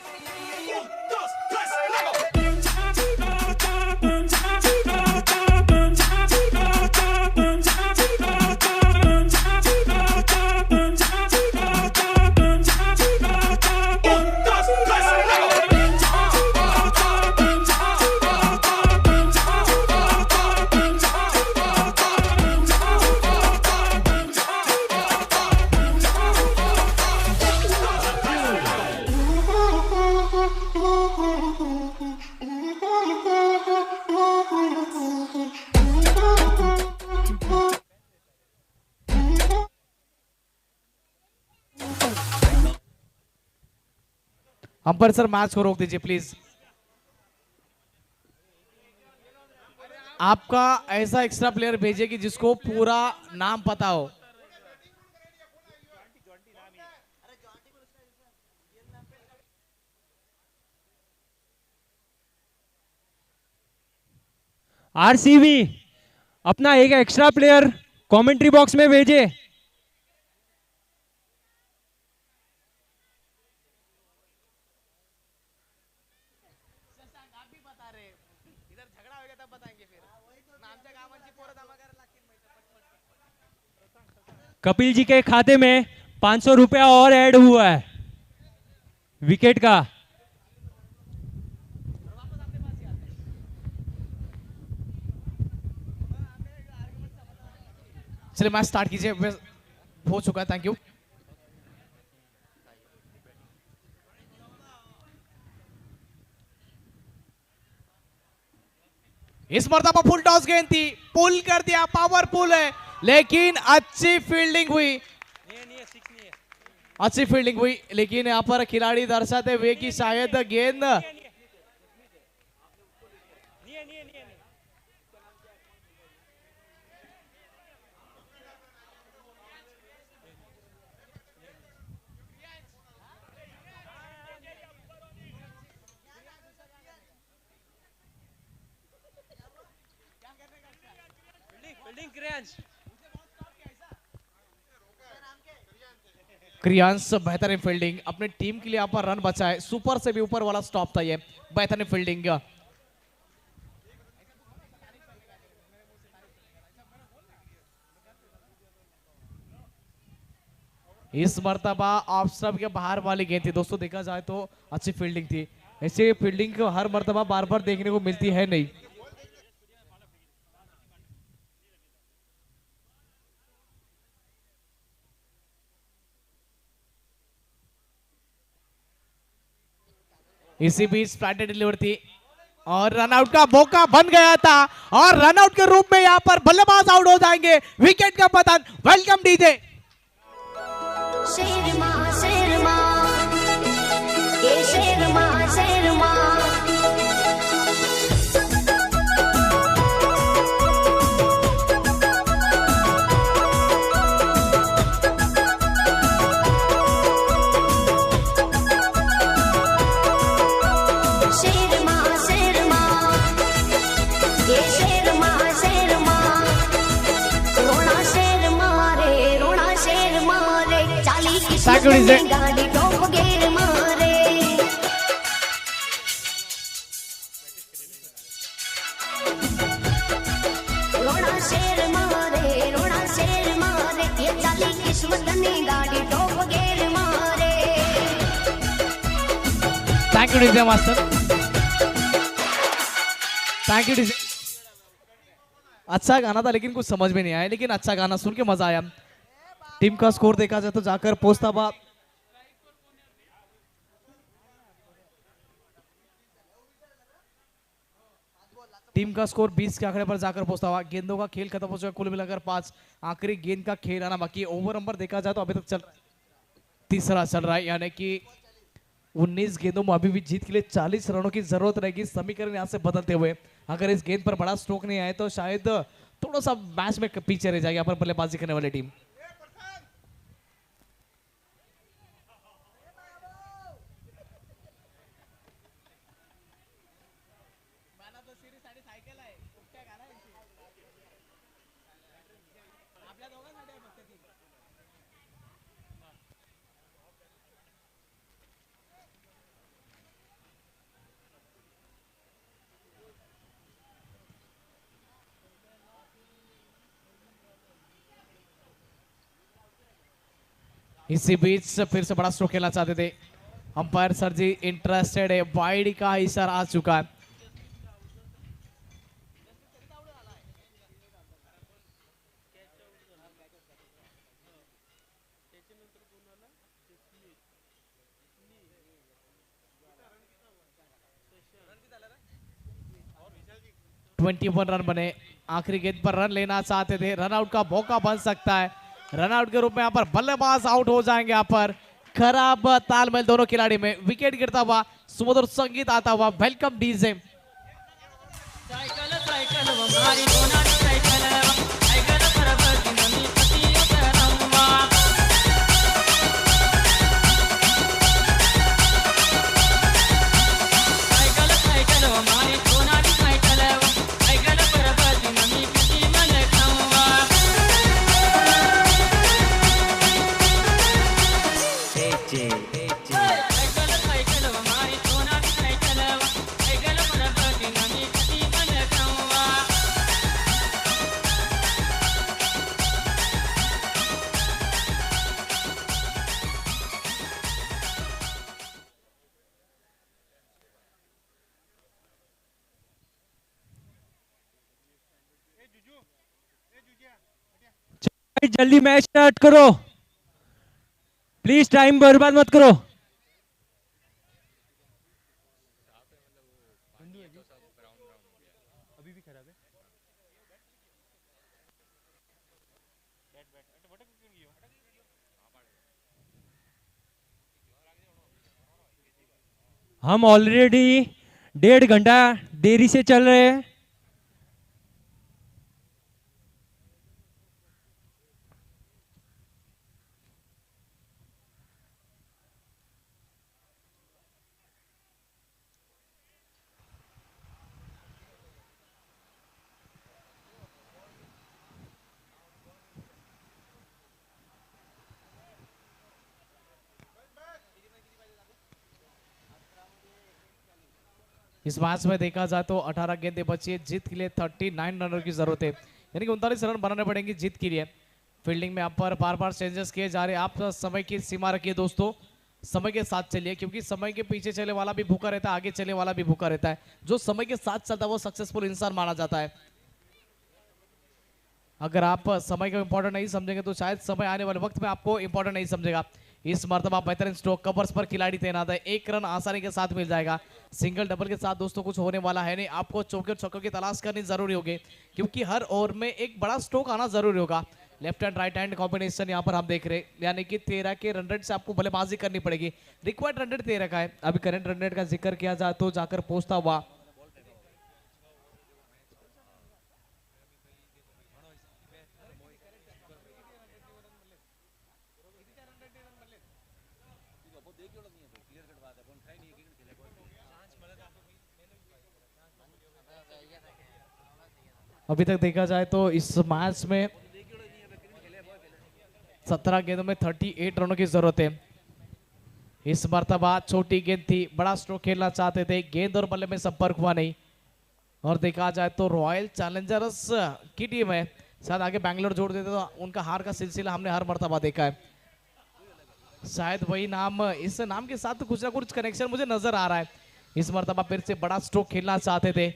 Umpire sir match को रोक दीजिए प्लीज। आपका ऐसा एक्स्ट्रा प्लेयर भेजिए कि जिसको पूरा नाम पता हो। आरसीबी अपना एक एक्स्ट्रा प्लेयर कमेंट्री बॉक्स में भेजे। कपिल जी के खाते में 500 रुपया और ऐड हुआ है विकेट का। चलिए मैच स्टार्ट कीजिए, हो चुका है। Thank you. इस मर्तबा फुल टॉस गेंद थी, पुल कर दिया, पावरफुल है, लेकिन अच्छी फील्डिंग हुई, अच्छी फील्डिंग हुई, लेकिन यहां पर खिलाड़ी दर्शाते हुए कि शायद गेंद क्रियांश बेहतरीन फील्डिंग, अपनी टीम के लिए यहाँ पर रन बचाए, सुपर से भी ऊपर वाला स्टॉप था ये, बेहतरीन फील्डिंग। इस मर्तबा ऑफ स्टंप के बाहर वाली गेंद थी दोस्तों, देखा जाए तो अच्छी फील्डिंग थी। ऐसे फील्डिंग को हर मर्तबा बार बार देखने को मिलती है नहीं। इसी बीच फ्लैटेड डिलीवर थी और रनआउट का मौका बन गया था और रनआउट के रूप में यहां पर बल्लेबाज आउट हो जाएंगे। विकेट का पतन। Welcome DJ. शेरमा शेरमा ये शेरमा शेरमा किस्मतनी गाड़ी टॉप गेर मारे। Thank you DJ master, thank you DJ. अच्छा गाना था लेकिन कुछ समझ में नहीं आया, लेकिन अच्छा गाना सुन के मजा आया। टीम का स्कोर देखा जाए तो जाकर पहुंचता हुआ टीम का स्कोर 20 के आंकड़े पर जाकर पहुंचता हुआ। गेंदों का खेल खत्म हो चुका, कुल मिलाकर 5। आखिरी गेंद का खेल आना बाकी। ओवर नंबर देखा जाए तो अभी तक चल तीसरा चल रहा है, यानी कि 19 गेंदों में अभी भी जीत के लिए 40 रनों की जरूरत रहेगी। समीकरण यहाँ से बदलते हुए अगर इस गेंद पर बड़ा स्ट्रोक नहीं आए तो शायद थोड़ा सा मैच में पीछे रह जाएगी यहाँ पर बल्लेबाजी करने वाली टीम। इसी बीच फिर से बड़ा स्ट्रोक खेलना चाहते थे अंपायर सर जी, इंटरेस्टेड है। वाइड का इशारा आ चुका है। ट्वेंटी 21 रन बने। आखिरी गेंद पर रन लेना चाहते थे, रन आउट का मौका बन सकता है। रन आउट के रूप में यहाँ पर बल्लेबाज आउट हो जाएंगे। यहाँ पर खराब तालमेल दोनों खिलाड़ी में, विकेट गिरता हुआ, सुमधुर संगीत आता हुआ। Welcome DJ. जल्दी मैच स्टार्ट करो प्लीज, टाइम बर्बाद मत करो। हम ऑलरेडी 1.5 घंटा देरी से चल रहे हैं। इस मैच में देखा जाए तो 18 गेंदें बची है, जीत के लिए 39 रनों की जरूरत है, यानी कि 39 रन बनाने पड़ेंगे जीत के लिए। फील्डिंग में यहाँ पर बार बार चेंजेस किए जा रहे हैं। आप समय की सीमा रखिए दोस्तों, समय के साथ चलिए, क्योंकि समय के पीछे चलने वाला भी भूखा रहता है, आगे चलने वाला भी भूखा रहता है। जो समय के साथ चलता है वो सक्सेसफुल इंसान माना जाता है। अगर आप समय को इंपॉर्टेंट नहीं समझेंगे तो शायद समय आने वाले वक्त में आपको इंपॉर्टेंट नहीं समझेगा। इस मर्तबा बेहतरीन स्ट्रोक कवर्स पर खिलाड़ी तैनात है, 1 रन आसानी के साथ मिल जाएगा। सिंगल डबल के साथ दोस्तों कुछ होने वाला है नहीं, आपको चौके और छक्कों की तलाश करनी जरूरी होगी, क्योंकि हर ओवर में एक बड़ा स्ट्रोक आना जरूरी होगा। Left hand right hand combination यहाँ पर हम देख रहे हैं, यानी कि 13 के रन रेट से आपको बल्लेबाजी करनी पड़ेगी। रिक्वायर्ड रन रेट 13 का है। अभी करंट रन रेट का जिक्र किया जाए तो जाकर पहुंचता हुआ अभी तक देखा जाए तो इस मैच में 17 गेंदों में 38 रनों की जरूरत है। इस मर्तबा छोटी गेंद थी, बड़ा स्ट्रोक खेलना चाहते थे, गेंद और बल्ले में संपर्क हुआ नहीं। और देखा जाए तो रॉयल चैलेंजर्स की टीम है, शायद आगे बैंगलोर जोड़ देते तो उनका हार का सिलसिला हमने हर मर्तबा देखा है। शायद वही नाम, इस नाम के साथ कुछ ना कुछ कनेक्शन मुझे नजर आ रहा है। इस मर्तबा फिर से बड़ा स्ट्रोक खेलना चाहते थे,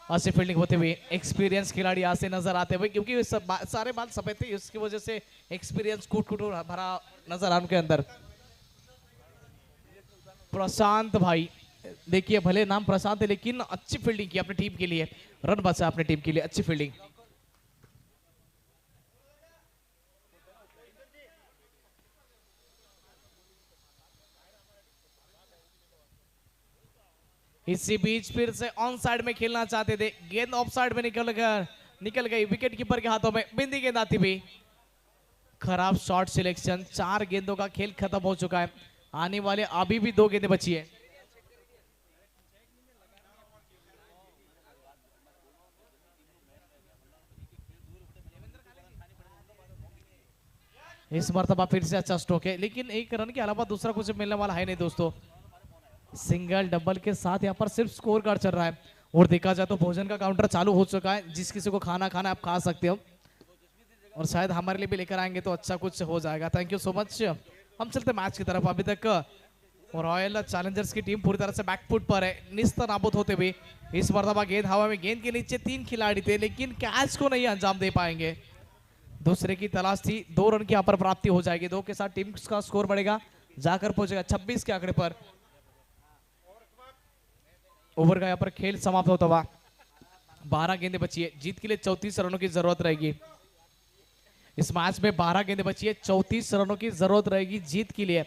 अच्छी फील्डिंग होते हुए एक्सपीरियंस खिलाड़ी यहाँ से नजर आते हुए, क्योंकि ये सारे बाल सफेद थे, इसकी वजह से एक्सपीरियंस कूट कूट भरा नजर आ उनके अंदर। प्रशांत भाई, देखिए भले नाम प्रशांत है लेकिन अच्छी फील्डिंग की अपनी टीम के लिए, रन बचा अपनी टीम के लिए, अच्छी फील्डिंग। इसी बीच फिर से ऑन साइड में खेलना चाहते थे, गेंद ऑफ साइड में निकल गई विकेट कीपर के हाथों में, बिंदी गेंद आती हुई, खराब शॉट सिलेक्शन। 4 गेंदों का खेल खत्म हो चुका है, आने वाले अभी भी 2 गेंदें बची है। इस मर्तबा फिर से अच्छा स्ट्रोक है, लेकिन एक रन के अलावा दूसरा कुछ मिलने वाला है नहीं दोस्तों। सिंगल डबल के साथ यहाँ पर सिर्फ स्कोर कार्ड चल रहा है, और देखा जाए तो भोजन का काउंटर चालू हो चुका है, जिस किसी को खाना आप खा सकते हो, और शायद हमारे लिए भी लेकर आएंगे तो अच्छा कुछ हो जाएगा। Thank you so much. हम चलते मैच की तरफ। अभी तक रॉयल चैलेंजर्स की टीम पूरी तरह से बैकफुट पर है, निस्त नाबूद होते हुए। इस मर्तबा गेंद हवा में, गेंद के नीचे 3 खिलाड़ी थे लेकिन कैच को नहीं अंजाम दे पाएंगे। दूसरे की तलाश थी, 2 रन की यहाँ पर प्राप्ति हो जाएगी, 2 के साथ टीम का स्कोर बढ़ेगा, जाकर पहुंचेगा 26 के आंकड़े पर। ओवर का यहाँ पर खेल समाप्त होता हुआ, 12 गेंदें बची है, जीत के लिए 34 रनों की जरूरत रहेगी। इस मैच में 12 गेंदें बची है, 34 रनों की जरूरत रहेगी जीत के लिए।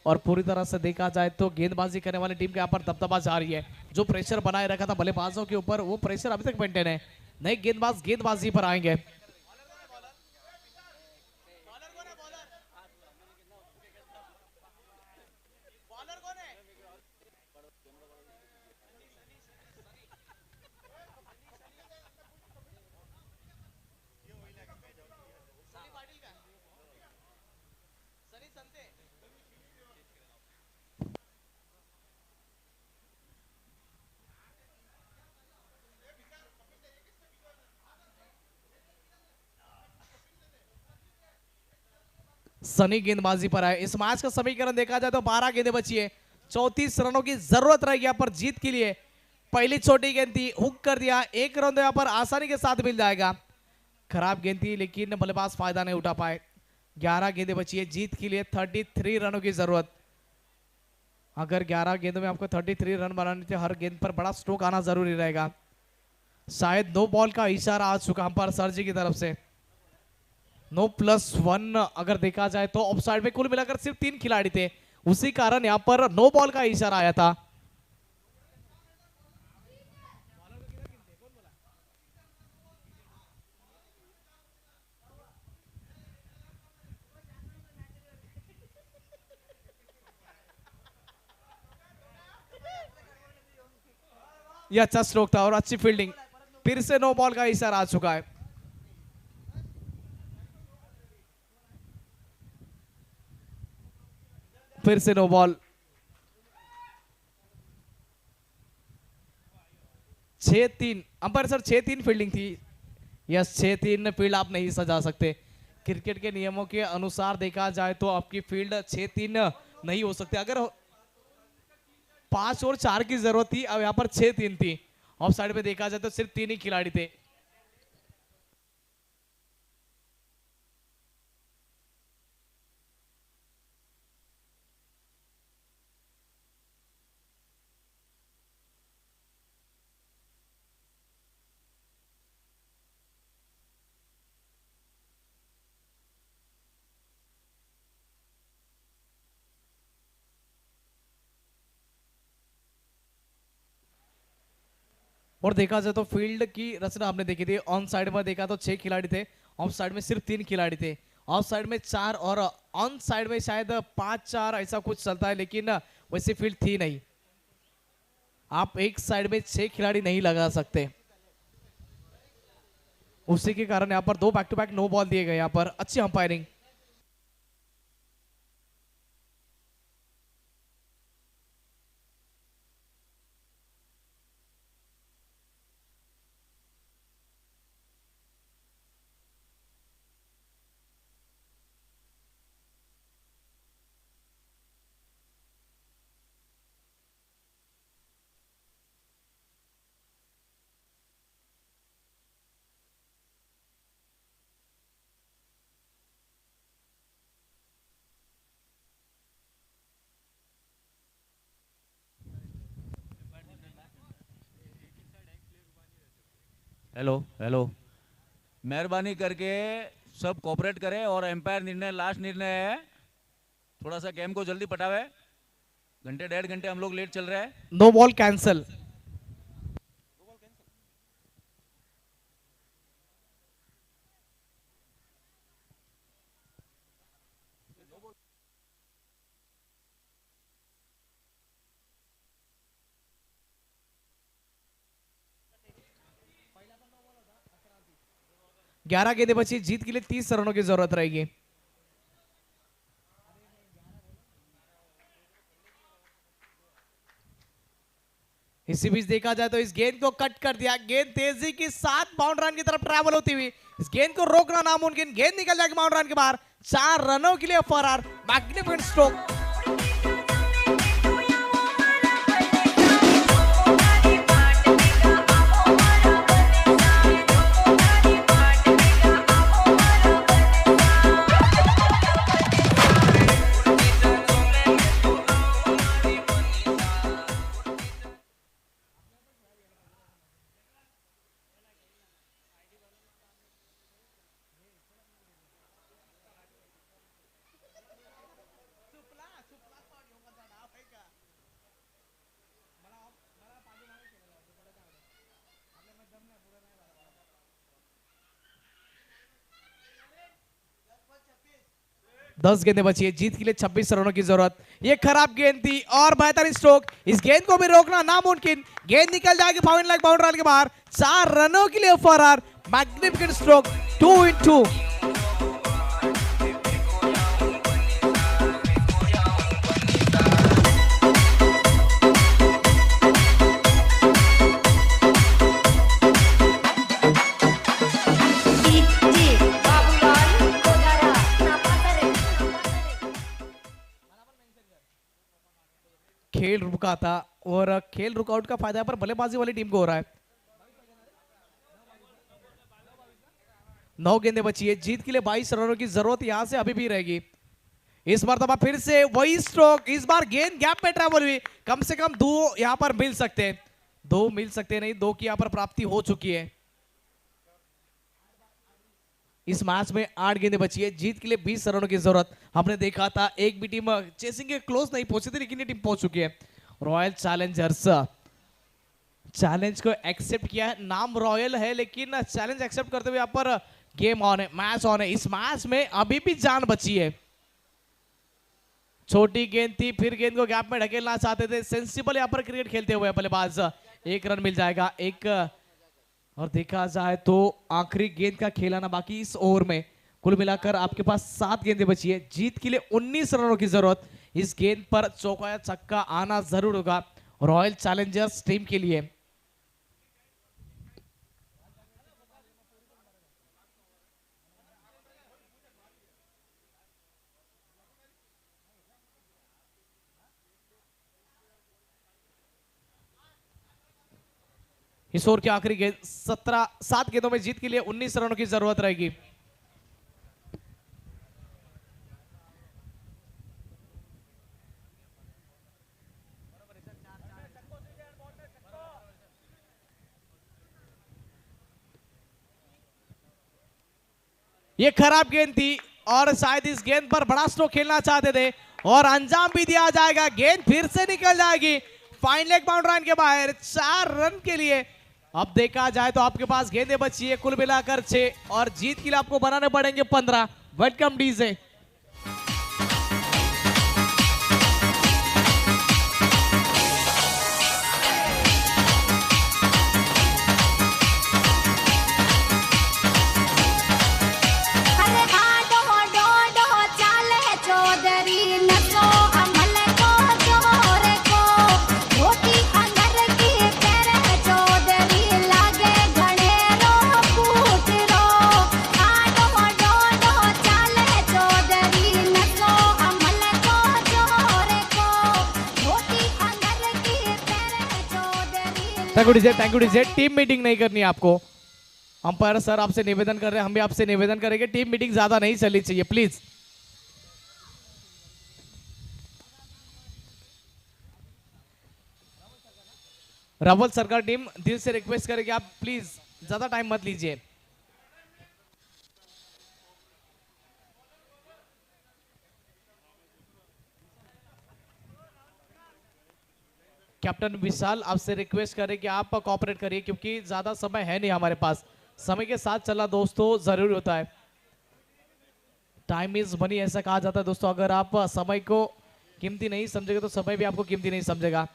और पूरी तरह से देखा जाए तो गेंदबाजी करने वाली टीम के यहाँ पर दबदबा जारी है, जो प्रेशर बनाए रखा था बल्लेबाजों के ऊपर, वो प्रेशर अभी तक मेंटेन है। नए गेंदबाज गेंदबाजी पर आएंगे। सनी गेंदबाजी पर है। इस मैच का समीकरण देखा जाए तो 12 गेंदें बची है, 34 रनों की जरूरत रहेगी यहाँ पर जीत के लिए। पहली छोटी गेंद थी, हुक कर दिया, 1 रन तो यहाँ पर आसानी के साथ मिल जाएगा। खराब गेंद थी लेकिन बल्लेबाज फायदा नहीं उठा पाए। 11 गेंदें बची है, जीत के लिए 33 रनों की जरूरत। अगर 11 गेंदों में आपको 33 रन बनाने थे, हर गेंद पर बड़ा स्ट्रोक आना जरूरी रहेगा। शायद नो बॉल का इशारा आ चुका हम पर सर जी की तरफ से। नो +1 अगर देखा जाए तो ऑफ साइड में कुल मिलाकर सिर्फ 3 खिलाड़ी थे, उसी कारण यहां पर नो बॉल का इशारा आया था। यह अच्छा स्ट्रोक था और अच्छी फील्डिंग। फिर से नो बॉल का इशारा आ चुका है। फिर से no ball. 6-3 umpire sir, 6-3 fielding थी। यस, 6-3 फील्ड आप नहीं सजा सकते। क्रिकेट के नियमों के अनुसार देखा जाए तो आपकी फील्ड 6-3 नहीं हो सकती। अगर 5 और 4 की जरूरत थी, अब यहाँ पर 6-3 थी। ऑफ साइड में देखा जाए तो सिर्फ 3 ही खिलाड़ी थे। और देखा जाए तो फील्ड की रचना आपने देखी थी, ऑन साइड में देखा तो 6 खिलाड़ी थे, ऑफ साइड में सिर्फ 3 खिलाड़ी थे। ऑफ साइड में 4 और ऑन साइड में शायद 5-4 ऐसा कुछ चलता है, लेकिन वैसी फील्ड थी नहीं। आप एक साइड में 6 खिलाड़ी नहीं लगा सकते, उसी के कारण यहाँ पर 2 back to back no ball दिए गए। यहाँ पर अच्छी अंपायरिंग। हेलो हेलो, मेहरबानी करके सब कोऑपरेट करें और एम्पायर निर्णय लास्ट निर्णय है, थोड़ा सा गेम को जल्दी पटावे, घंटे 1.5 घंटे हम लोग लेट चल रहे हैं। No ball cancel. ग्यारह गेंदें बची, जीत के लिए 30 रनों की जरूरत रहेगी। इसी बीच देखा जाए तो इस गेंद को कट कर दिया, गेंद तेजी के साथ बाउंड रन की तरफ ट्रैवल होती हुई, इस गेंद को रोकना नामुमकिन, गेंद निकल जाएगी बाउंड रन के बाहर, 4 रनों के लिए फरार, मैग्निफिकेंट स्ट्रोक। दस गेंदें बची है, जीत के लिए 26 रनों की जरूरत। ये खराब गेंद थी और बेहतरीन स्ट्रोक, इस गेंद को भी रोकना नामुमकिन, गेंद निकल जाएगी फाउल लाइन बाउंड रन के बाहर, 4 रनों के लिए फरार, मैग्निफिकेंट स्ट्रोक, 2 in 2। खेल रुका था और खेल रुकआउट का फायदा पर बल्लेबाजी वाली टीम को हो रहा है। 9 गेंदें बची है, जीत के लिए 22 रनों की जरूरत यहां से अभी भी रहेगी। इस मर्तबा फिर से वही स्ट्रोक, इस बार गेंद गैप में ट्रैवल हुई, कम से कम 2 यहां पर मिल सकते हैं, 2 मिल सकते नहीं, 2 की यहां पर प्राप्ति हो चुकी है। इस मैच में 8 गेंदें बची है, जीत के लिए 20 रनों की जरूरत। हमने देखा था एक भी टीम चेसिंग के क्लोज नहीं पहुंची थी, लेकिन ये टीम पहुंच चुकी है। रॉयल चैलेंजर्स चैलेंज को एक्सेप्ट किया है, नाम रॉयल है लेकिन चैलेंज एक्सेप्ट करते हुए यहाँ पर गेम ऑन है, मैच ऑन है। इस मैच में अभी भी जान बची है। छोटी गेंद थी, फिर गेंद को गैप में ढकेलना चाहते थे, सेंसिबल यहाँ पर क्रिकेट खेलते हुए बल्लेबाज, 1 रन मिल जाएगा। एक और देखा जाए तो आखिरी गेंद का खेलाना बाकी इस ओवर में। कुल मिलाकर आपके पास 7 गेंदें बची है, जीत के लिए 19 रनों की जरूरत। इस गेंद पर चौका या छक्का आना जरूर होगा रॉयल चैलेंजर्स टीम के लिए। इस ओवर की आखिरी गेंद 7 गेंदों में जीत के लिए 19 रनों की जरूरत रहेगी। ये खराब गेंद थी और शायद इस गेंद पर बड़ा स्ट्रोक खेलना चाहते थे और अंजाम भी दिया जाएगा, गेंद फिर से निकल जाएगी फाइन लेग बाउंड लाइन के बाहर, 4 रन के लिए। अब देखा जाए तो आपके पास गेंदें बची है कुल मिलाकर 6 और जीत के लिए आपको बनाने पड़ेंगे 15। Welcome DJ. Thank you DJ. Team meeting नहीं करनी है आपको। अंपायर सर आपसे निवेदन कर रहे हैं, हम भी आपसे निवेदन करेंगे, टीम मीटिंग ज्यादा नहीं चलनी चाहिए प्लीज। रावल सरकार टीम दिल से रिक्वेस्ट करेंगे आप प्लीज ज्यादा टाइम मत लीजिए। कैप्टन विशाल आपसे रिक्वेस्ट करें कि आप कोऑपरेट करिए क्योंकि ज्यादा समय है नहीं हमारे पास। समय के साथ चलना दोस्तों जरूरी होता है। टाइम इज मनी ऐसा कहा जाता है दोस्तों। अगर आप समय को कीमती नहीं समझेगा तो समय भी आपको कीमती नहीं समझेगा।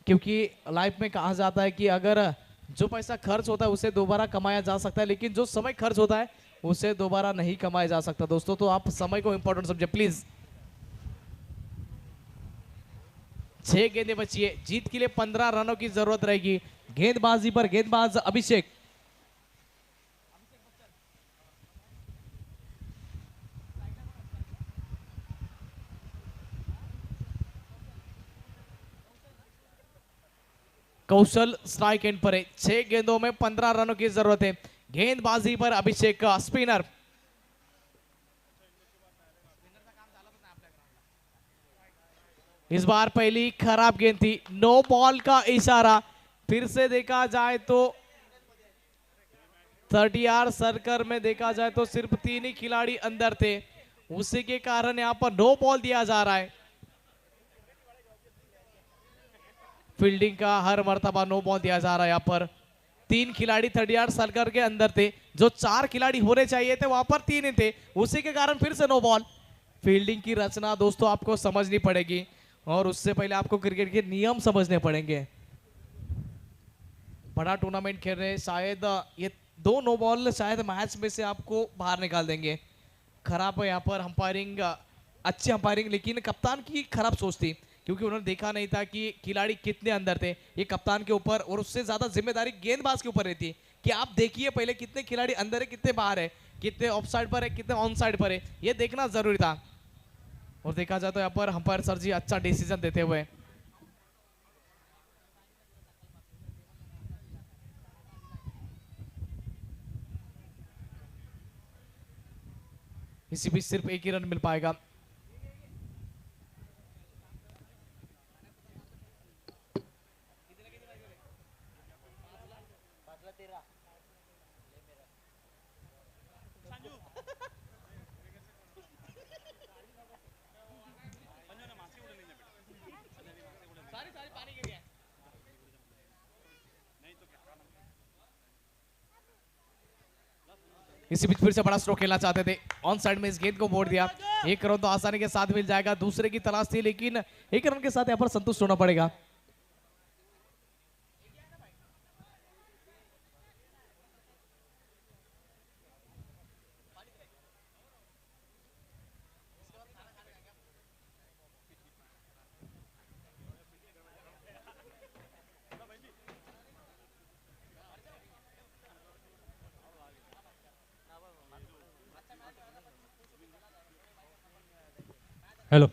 क्योंकि लाइफ में कहा जाता है कि अगर जो पैसा खर्च होता है उसे दोबारा कमाया जा सकता है, लेकिन जो समय खर्च होता है उसे दोबारा नहीं कमाया जा सकता दोस्तों। तो आप समय को इंपॉर्टेंट समझे प्लीज। 6 गेंदें बची है, जीत के लिए 15 रनों की जरूरत रहेगी। गेंदबाजी पर गेंदबाज अभिषेक। कौशल स्ट्राइक एंड पर है। 6 गेंदों में 15 रनों की जरूरत है। गेंदबाजी पर अभिषेक का स्पिनर। इस बार पहली खराब गेंद थी, नो बॉल का इशारा। फिर से देखा जाए तो 30 सर्कल में देखा जाए तो सिर्फ 3 ही खिलाड़ी अंदर थे, उसी के कारण यहां पर नो बॉल दिया जा रहा है। फील्डिंग का हर मर्तबा नो बॉल दिया जा रहा है। यहाँ पर 3 खिलाड़ी 30 सर्कल के अंदर थे, जो 4 खिलाड़ी होने चाहिए थे वहां पर 3 ही थे, उसी के कारण फिर से नो बॉल। फील्डिंग की रचना दोस्तों आपको समझनी पड़ेगी और उससे पहले आपको क्रिकेट के नियम समझने पड़ेंगे। बड़ा टूर्नामेंट खेल रहे, शायद ये 2 नो बॉल शायद मैच में से आपको बाहर निकाल देंगे। खराब है यहाँ पर अंपायरिंग, अच्छी अंपायरिंग, लेकिन कप्तान की खराब सोच थी क्योंकि उन्होंने देखा नहीं था कि खिलाड़ी कितने अंदर थे। ये कप्तान के ऊपर और उससे ज्यादा जिम्मेदारी गेंदबाज के ऊपर रहती है कि आप देखिए पहले कितने खिलाड़ी अंदर है, कितने बाहर है, कितने ऑफ साइड पर है, कितने ऑन साइड पर है, ये देखना जरूरी था। और देखा जाए तो यहाँ पर अंपायर सर जी अच्छा डिसीजन देते हुए। इसी बीच सिर्फ 1 ही रन मिल पाएगा। इसी बीच फिर से बड़ा स्ट्रोक खेलना चाहते थे, ऑन साइड में इस गेंद को मोड़ दिया। 1 रन तो आसानी के साथ मिल जाएगा, दूसरे की तलाश थी लेकिन 1 रन के साथ यहाँ पर संतुष्ट होना पड़ेगा। हेलो,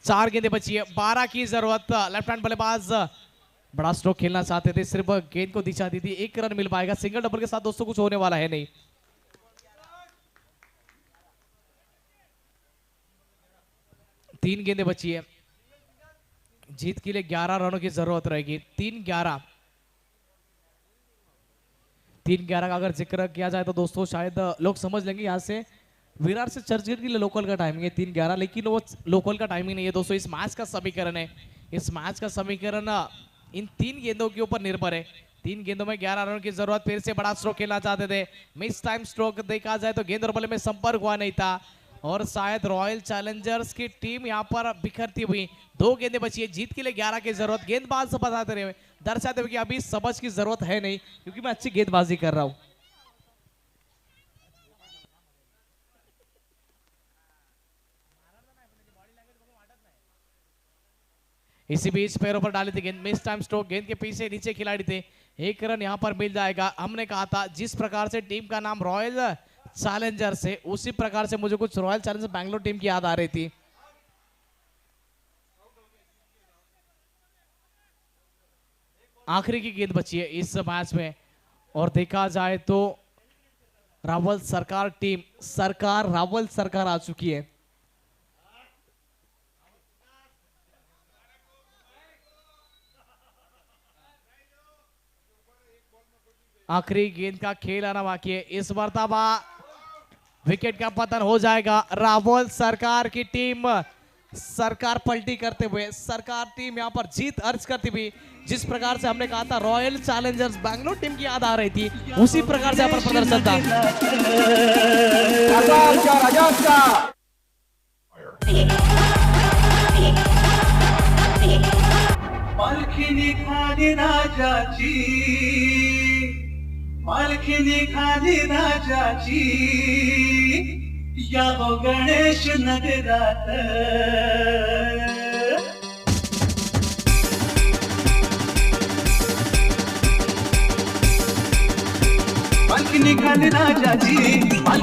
4 गेंदें बची है, 12 की जरूरत। लेफ्ट हैंड बल्लेबाज बड़ा स्ट्रोक खेलना चाहते थे, सिर्फ गेंद को दिशा दी थी। 1 रन मिल पाएगा। सिंगल डबल के साथ दोस्तों कुछ होने वाला है नहीं। तीन गेंदें बची है, जीत के लिए 11 रनों की जरूरत रहेगी। 3-11 का अगर जिक्र किया जाए तो दोस्तों शायद लोग समझ लेंगे यहाँ से विराट से चर्चगेट के लिए लोकल का टाइमिंग है 3-11, लेकिन वो लोकल का टाइमिंग नहीं है दोस्तों। इस मैच का समीकरण है, इस मैच का समीकरण इन 3 गेंदों के ऊपर निर्भर है। 3 गेंदों में 11 रनों की जरूरत। फिर से बड़ा स्ट्रोक खेलना चाहते थे, मिस टाइम स्ट्रोक देखा जाए तो गेंद और बल्ले में संपर्क हुआ नहीं था और शायद रॉयल चैलेंजर्स की टीम यहाँ पर बिखरती हुई। 2 गेंदें बची है, जीत के लिए 11 की जरूरत। गेंदबाज बताते रहे, दर्शाते हुए कि अभी समझ की जरूरत है नहीं क्योंकि मैं अच्छी गेंदबाजी कर रहा हूं। इसी बीच पैरों पर डाली थी गेंद, मिस टाइम स्ट्रोक। गेंद के पीछे नीचे खिलाड़ी थे, 1 रन यहां पर मिल जाएगा। हमने कहा था जिस प्रकार से टीम का नाम रॉयल चैलेंजर्स है उसी प्रकार से मुझे कुछ रॉयल चैलेंजर्स बैंगलोर टीम की याद आ रही थी। आखिरी की गेंद बची है इस मैच में और देखा जाए तो रावल सरकार टीम रावल सरकार आ चुकी है। आखिरी गेंद का खेल आना बाकी है। इस मर्तबा विकेट का पतन हो जाएगा। रावल सरकार की टीम सरकार पलटी करते हुए, सरकार टीम यहाँ पर जीत अर्ज करती हुई, जिस प्रकार से हमने कहा था रॉयल चैलेंजर्स बैंगलोर टीम की याद आ रही थी, उसी प्रकार से यहाँ पर प्रदर्शन था। मालखिनी खाली राजाची, मालखिनी खाली राजाची, या हो गणेश नगरात। मालखिनी खाली राजाची